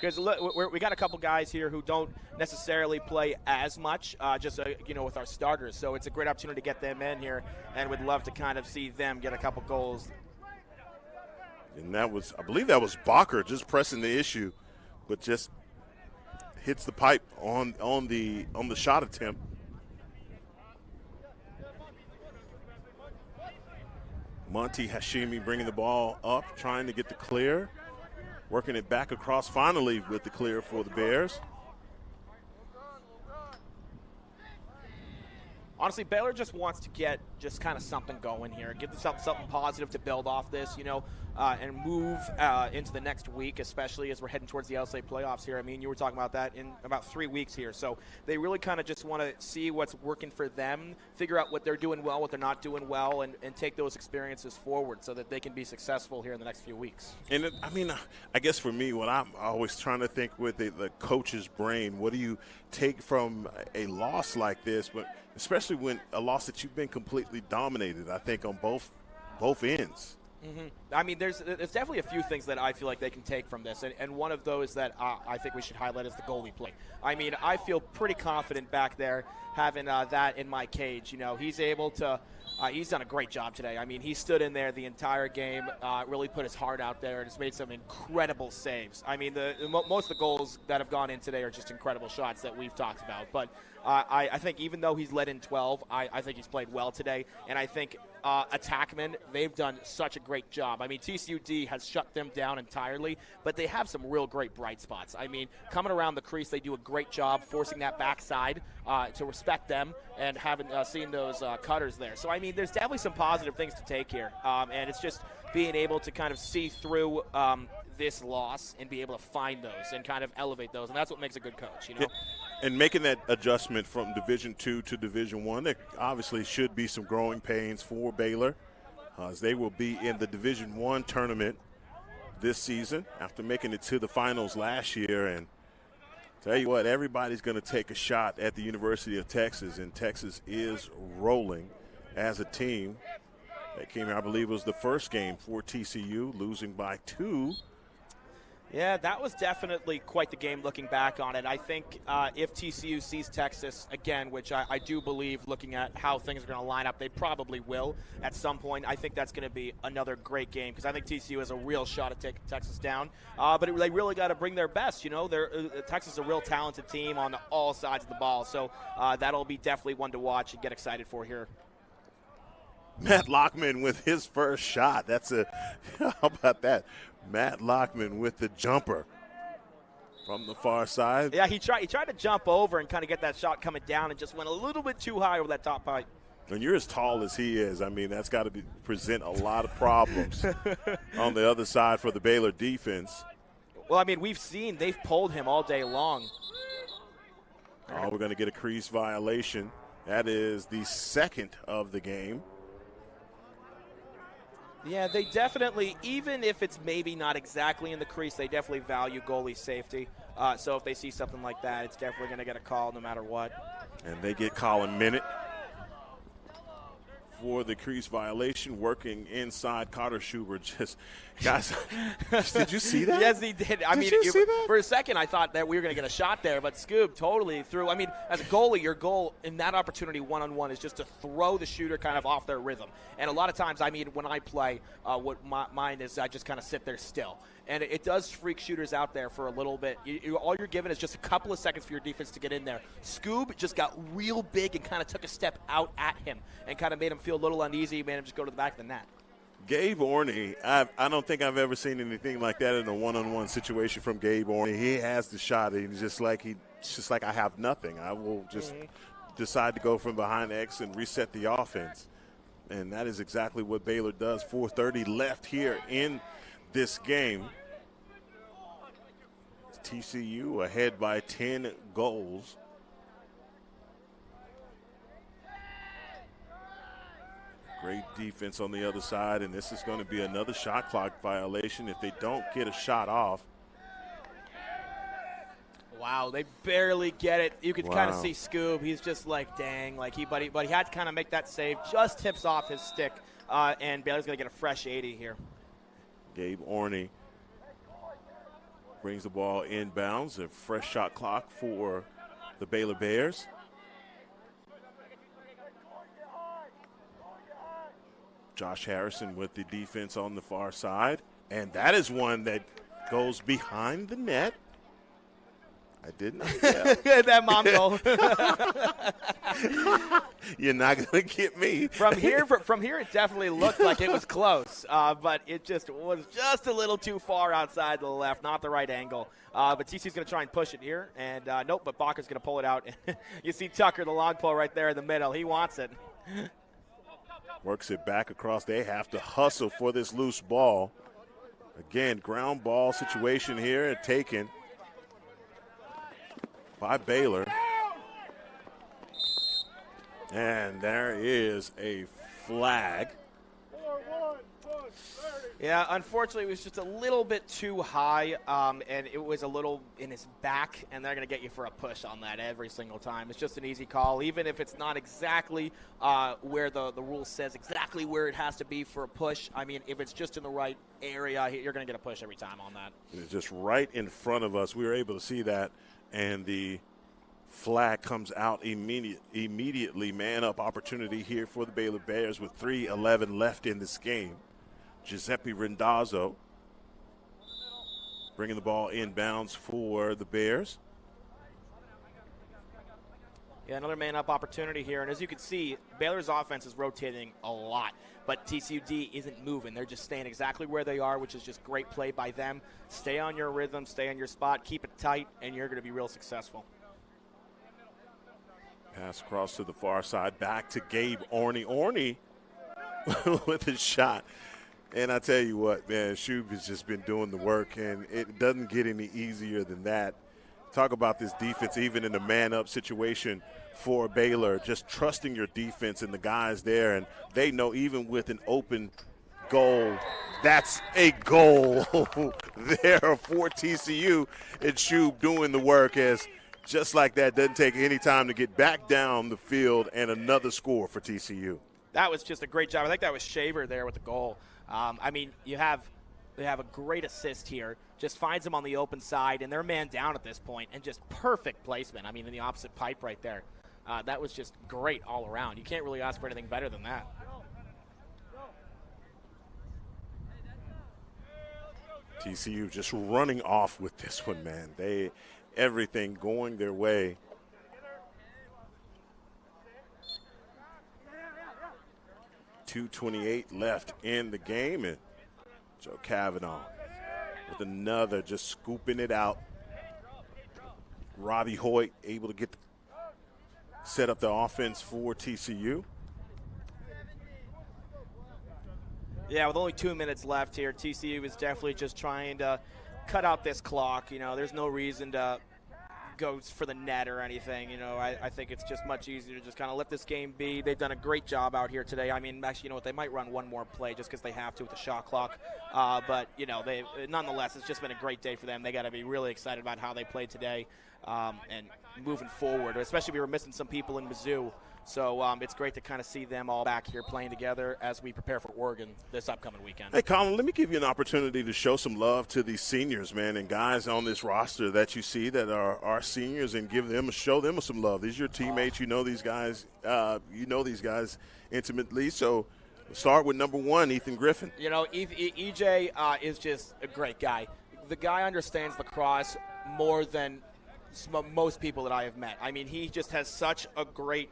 Because we got a couple guys here who don't necessarily play as much, with our starters. So it's a great opportunity to get them in here, and we'd love to kind of see them get a couple goals. And I believe that was Bacher just pressing the issue, but just hits the pipe on the shot attempt. Monty Hashimi bringing the ball up, trying to get the clear, working it back across finally with the clear for the Bears. Honestly, Baylor just wants to get just kind of something going here, give themselves something positive to build off this, and move into the next week, especially as we're heading towards the LSA playoffs here. I mean, you were talking about that in about 3 weeks here. So they really kind of just want to see what's working for them, figure out what they're doing well, what they're not doing well, and take those experiences forward so that they can be successful here in the next few weeks. And, I guess for me, what I'm always trying to think with the coach's brain, what do you take from a loss like this, but especially when a loss that you've been completely dominated, I think, on both ends. Mm-hmm. I mean, there's definitely a few things that I feel like they can take from this, and one of those that I think we should highlight is the goalie play. I mean, I feel pretty confident back there having that in my cage. He's able to he's done a great job today. I mean, he stood in there the entire game, really put his heart out there, and has made some incredible saves. I mean, most of the goals that have gone in today are just incredible shots that we've talked about. But I think even though he's led in 12, I think he's played well today, and I think attackmen, they've done such a great job. I mean, TCU has shut them down entirely, but they have some real great bright spots. I mean, coming around the crease, they do a great job forcing that backside to respect them and having seen those cutters there. So, I mean, there's definitely some positive things to take here, and it's just being able to kind of see through this loss and be able to find those and kind of elevate those, and that's what makes a good coach, And making that adjustment from Division II to Division I, there obviously should be some growing pains for Baylor, as they will be in the Division I tournament this season after making it to the finals last year. And tell you what, everybody's going to take a shot at the University of Texas, and Texas is rolling as a team. That came here, I believe, was the first game for TCU, losing by 2. Yeah, that was definitely quite the game looking back on it. I think if TCU sees Texas again, which I do believe looking at how things are going to line up, they probably will at some point. I think that's going to be another great game because I think TCU has a real shot at taking Texas down. But they really got to bring their best. Texas is a real talented team on all sides of the ball. So that'll be definitely one to watch and get excited for here. Matt Lockman with his first shot. How about that? Matt Lockman with the jumper from the far side. Yeah, he tried to jump over and kind of get that shot coming down and just went a little bit too high over that top pipe. When you're as tall as he is, I mean, that's got to present a lot of problems on the other side for the Baylor defense. Well, I mean, we've seen they've pulled him all day long. Oh, we're going to get a crease violation. That is the second of the game. Yeah, they definitely, even if it's maybe not exactly in the crease, they definitely value goalie safety. So if they see something like that, it's definitely going to get a call no matter what. And they get Colin Minute for the crease violation, working inside. Carter Schubert guys, did you see that? Yes, he did. Did you see that? For a second, I thought that we were going to get a shot there, but Scoob totally threw. I mean, as a goalie, your goal in that opportunity one-on-one is just to throw the shooter kind of off their rhythm. And a lot of times, I mean, when I play, what mine is I just kind of sit there still. And it does freak shooters out there for a little bit. All you're given is just a couple of seconds for your defense to get in there. Scoob just got real big and kind of took a step out at him and kind of made him feel a little uneasy, made him just go to the back of the net. Gabe Orney, I don't think I've ever seen anything like that in a one-on-one situation from Gabe Orney. He has the shot, and he's just like I have nothing. I will just decide to go from behind X and reset the offense. And that is exactly what Baylor does. 4:30 left here in this game. TCU ahead by 10 goals. Great defense on the other side, and this is going to be another shot clock violation if they don't get a shot off. Wow, they barely get it. You could kind of see Scoob. He's just like, dang, like but he had to kind of make that save. Just tips off his stick, and Baylor's going to get a fresh 80 here. Gabe Orney brings the ball inbounds. A fresh shot clock for the Baylor Bears. Josh Harrison with the defense on the far side. And that is one that goes behind the net. I didn't. That mom goal. You're not going to get me. From here, it definitely looked like it was close, but it just was just a little too far outside to the left, not the right angle. But TCU's going to try and push it here, and nope, but Baca's going to pull it out. You see Tucker, the long pole right there in the middle. He wants it. Works it back across. They have to hustle for this loose ball. Again, ground ball situation here and taken by Baylor. And there is a flag. Yeah, unfortunately, it was just a little bit too high, and it was a little in his back, and they're going to get you for a push on that every single time. It's just an easy call, even if it's not exactly where the rule says exactly where it has to be for a push. I mean, if it's just in the right area, you're going to get a push every time on that. It's just right in front of us. We were able to see that, and the flag comes out immediately. Man-up opportunity here for the Baylor Bears with 3:11 left in this game. Giuseppe Rendazzo bringing the ball inbounds for the Bears. Yeah, another man-up opportunity here. And as you can see, Baylor's offense is rotating a lot, but TCUD isn't moving. They're just staying exactly where they are, which is just great play by them. Stay on your rhythm, stay on your spot, keep it tight, and you're going to be real successful. Pass across to the far side, back to Gabe Orney. Orney with his shot. And I tell you what, man, Shub has just been doing the work, and it doesn't get any easier than that. Talk about this defense, even in a man-up situation for Baylor, just trusting your defense and the guys there. And they know even with an open goal, that's a goal there for TCU. And Shub doing the work as just like that, doesn't take any time to get back down the field, and another score for TCU. That was just a great job. I think that was Shaver there with the goal. I mean, they have a great assist here. Just finds him on the open side, and they're man down at this point, and just perfect placement. I mean, in the opposite pipe right there. That was just great all around. You can't really ask for anything better than that. TCU just running off with this one, man. Everything going their way. .228 left in the game, and Joe Cavanaugh with another, just scooping it out. Robbie Hoyt able to set up the offense for TCU. Yeah, with only 2 minutes left here, TCU is definitely just trying to cut out this clock. You know, there's no reason to go for the net or anything. You know, I think it's just much easier to just kind of let this game be. They've done a great job out here today. I mean, actually, you know what, they might run one more play just because they have to with the shot clock. But, you know, nonetheless, it's just been a great day for them. They got to be really excited about how they played today and moving forward, especially we were missing some people in Mizzou. So it's great to kind of see them all back here playing together as we prepare for Oregon this upcoming weekend. Hey, Colin, let me give you an opportunity to show some love to these seniors, man, and guys on this roster that you see that are seniors, and show them some love. These are your teammates. You know these guys. Intimately. So we'll start with number 1, Ethan Griffin. You know, EJ is just a great guy. The guy understands lacrosse more than most people that I have met. I mean, he just has such a great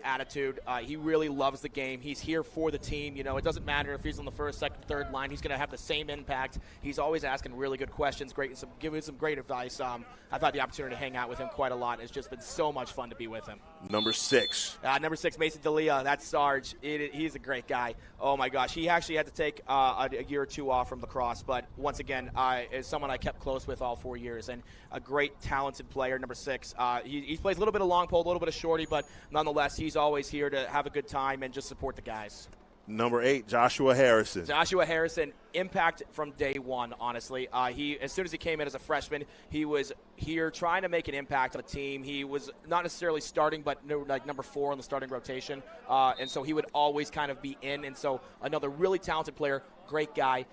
attitude. He really loves the game. He's here for the team. You know, it doesn't matter if he's on the first, second, third line. He's going to have the same impact. He's always asking really good questions, giving some great advice. I've had the opportunity to hang out with him quite a lot. It's just been so much fun to be with him. Number 6. Number 6, Mason D'Elia. That's Sarge. He's a great guy. Oh, my gosh. He actually had to take a year or 2 off from lacrosse, but once again, is someone I kept close with all 4 years, and a great, talented player, number 6. He plays a little bit of long pole, a little bit of shorty, but nonetheless, he's always here to have a good time and just support the guys. Number 8, Joshua Harrison. Joshua Harrison, impact from day one, honestly. As soon as he came in as a freshman, he was here trying to make an impact on the team. He was not necessarily starting, but like number 4 in the starting rotation. And so he would always kind of be in. And so another really talented player, great guy.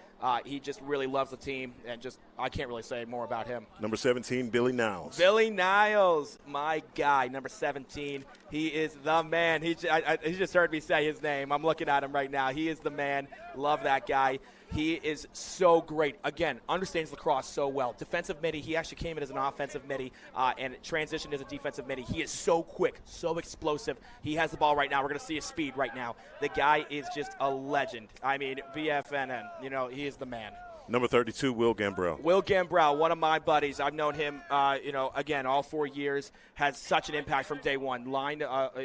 He just really loves the team, and just I can't really say more about him. Number 17, Billy Niles. Billy Niles, my guy, number 17. He is the man. He just heard me say his name. I'm looking at him right now. He is the man. Love that guy. He is so great. Again, understands lacrosse so well. Defensive midi, he actually came in as an offensive midi and transitioned as a defensive midi. He is so quick, so explosive. He has the ball right now. We're going to see his speed right now. The guy is just a legend. I mean, BFNN, he is the man. Number 32, Will Gambrell. Will Gambrell, one of my buddies. I've known him, again, all 4 years. Had such an impact from day one.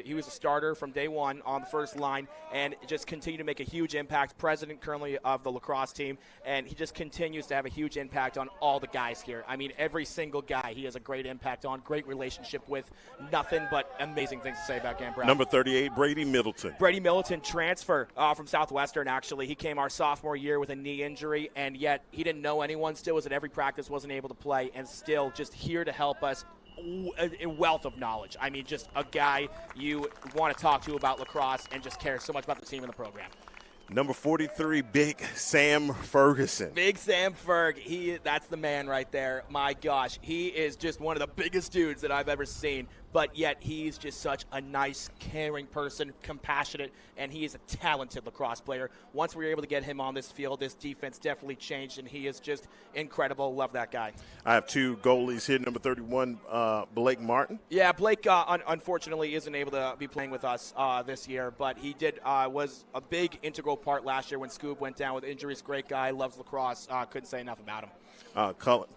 He was a starter from day one on the first line and just continued to make a huge impact. President currently of the lacrosse team, and he just continues to have a huge impact on all the guys here. I mean, every single guy he has a great impact on, great relationship with. Nothing but amazing things to say about Gambrell. Number 38, Brady Middleton. Brady Middleton, transfer from Southwestern, actually. He came our sophomore year with a knee injury, and yet he didn't know anyone, still was at every practice, wasn't able to play, and still just here to help us. A wealth of knowledge. I mean, just a guy you want to talk to about lacrosse and just cares so much about the team and the program. Number 43, Big Sam Ferguson. Big Sam Ferg. That's the man right there. My gosh, he is just one of the biggest dudes that I've ever seen. But yet he's just such a nice, caring person, compassionate, and he is a talented lacrosse player. Once we were able to get him on this field, this defense definitely changed, and he is just incredible. Love that guy. I have two goalies here. Number 31, Blake Martin. Yeah, Blake unfortunately isn't able to be playing with us this year, but he was a big integral part last year when Scoob went down with injuries. Great guy, loves lacrosse. Couldn't say enough about him. Cullen.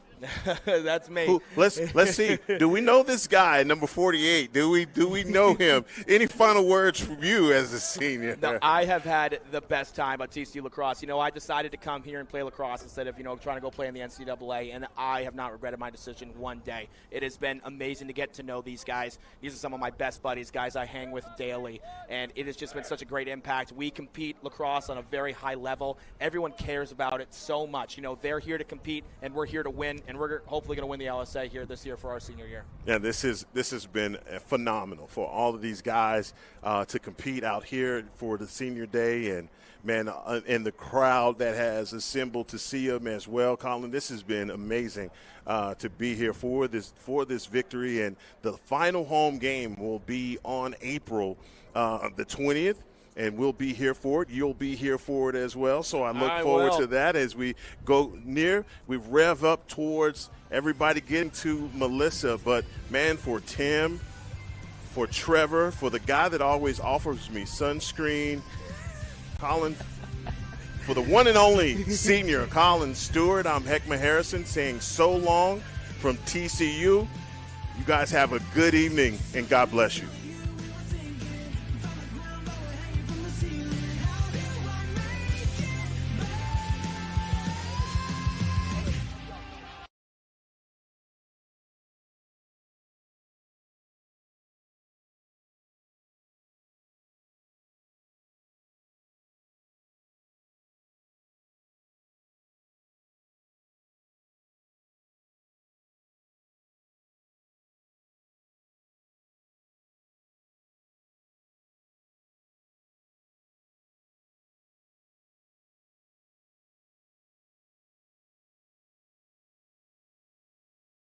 That's me. Let's see. Do we know this guy, number 48? Do we know him? Any final words from you as a senior? No, I have had the best time at TCU lacrosse. I decided to come here and play lacrosse instead of trying to go play in the NCAA, and I have not regretted my decision one day. It has been amazing to get to know these guys. These are some of my best buddies, guys I hang with daily, and it has just been such a great impact. We compete lacrosse on a very high level. Everyone cares about it so much. They're here to compete, and we're here to win. And we're hopefully going to win the LSA here this year for our senior year. Yeah, this has been phenomenal for all of these guys to compete out here for the senior day, and man, and the crowd that has assembled to see them as well. Colin, this has been amazing to be here for this victory, and the final home game will be on April the 20th. And we'll be here for it. You'll be here for it as well. So I look forward to that as we go near. We rev up towards everybody getting to Melissa. But, man, for Tim, for Trevor, for the guy that always offers me sunscreen, Colin, for the one and only senior Colin Stewart, I'm Heckma Harrison saying so long from TCU. You guys have a good evening, and God bless you.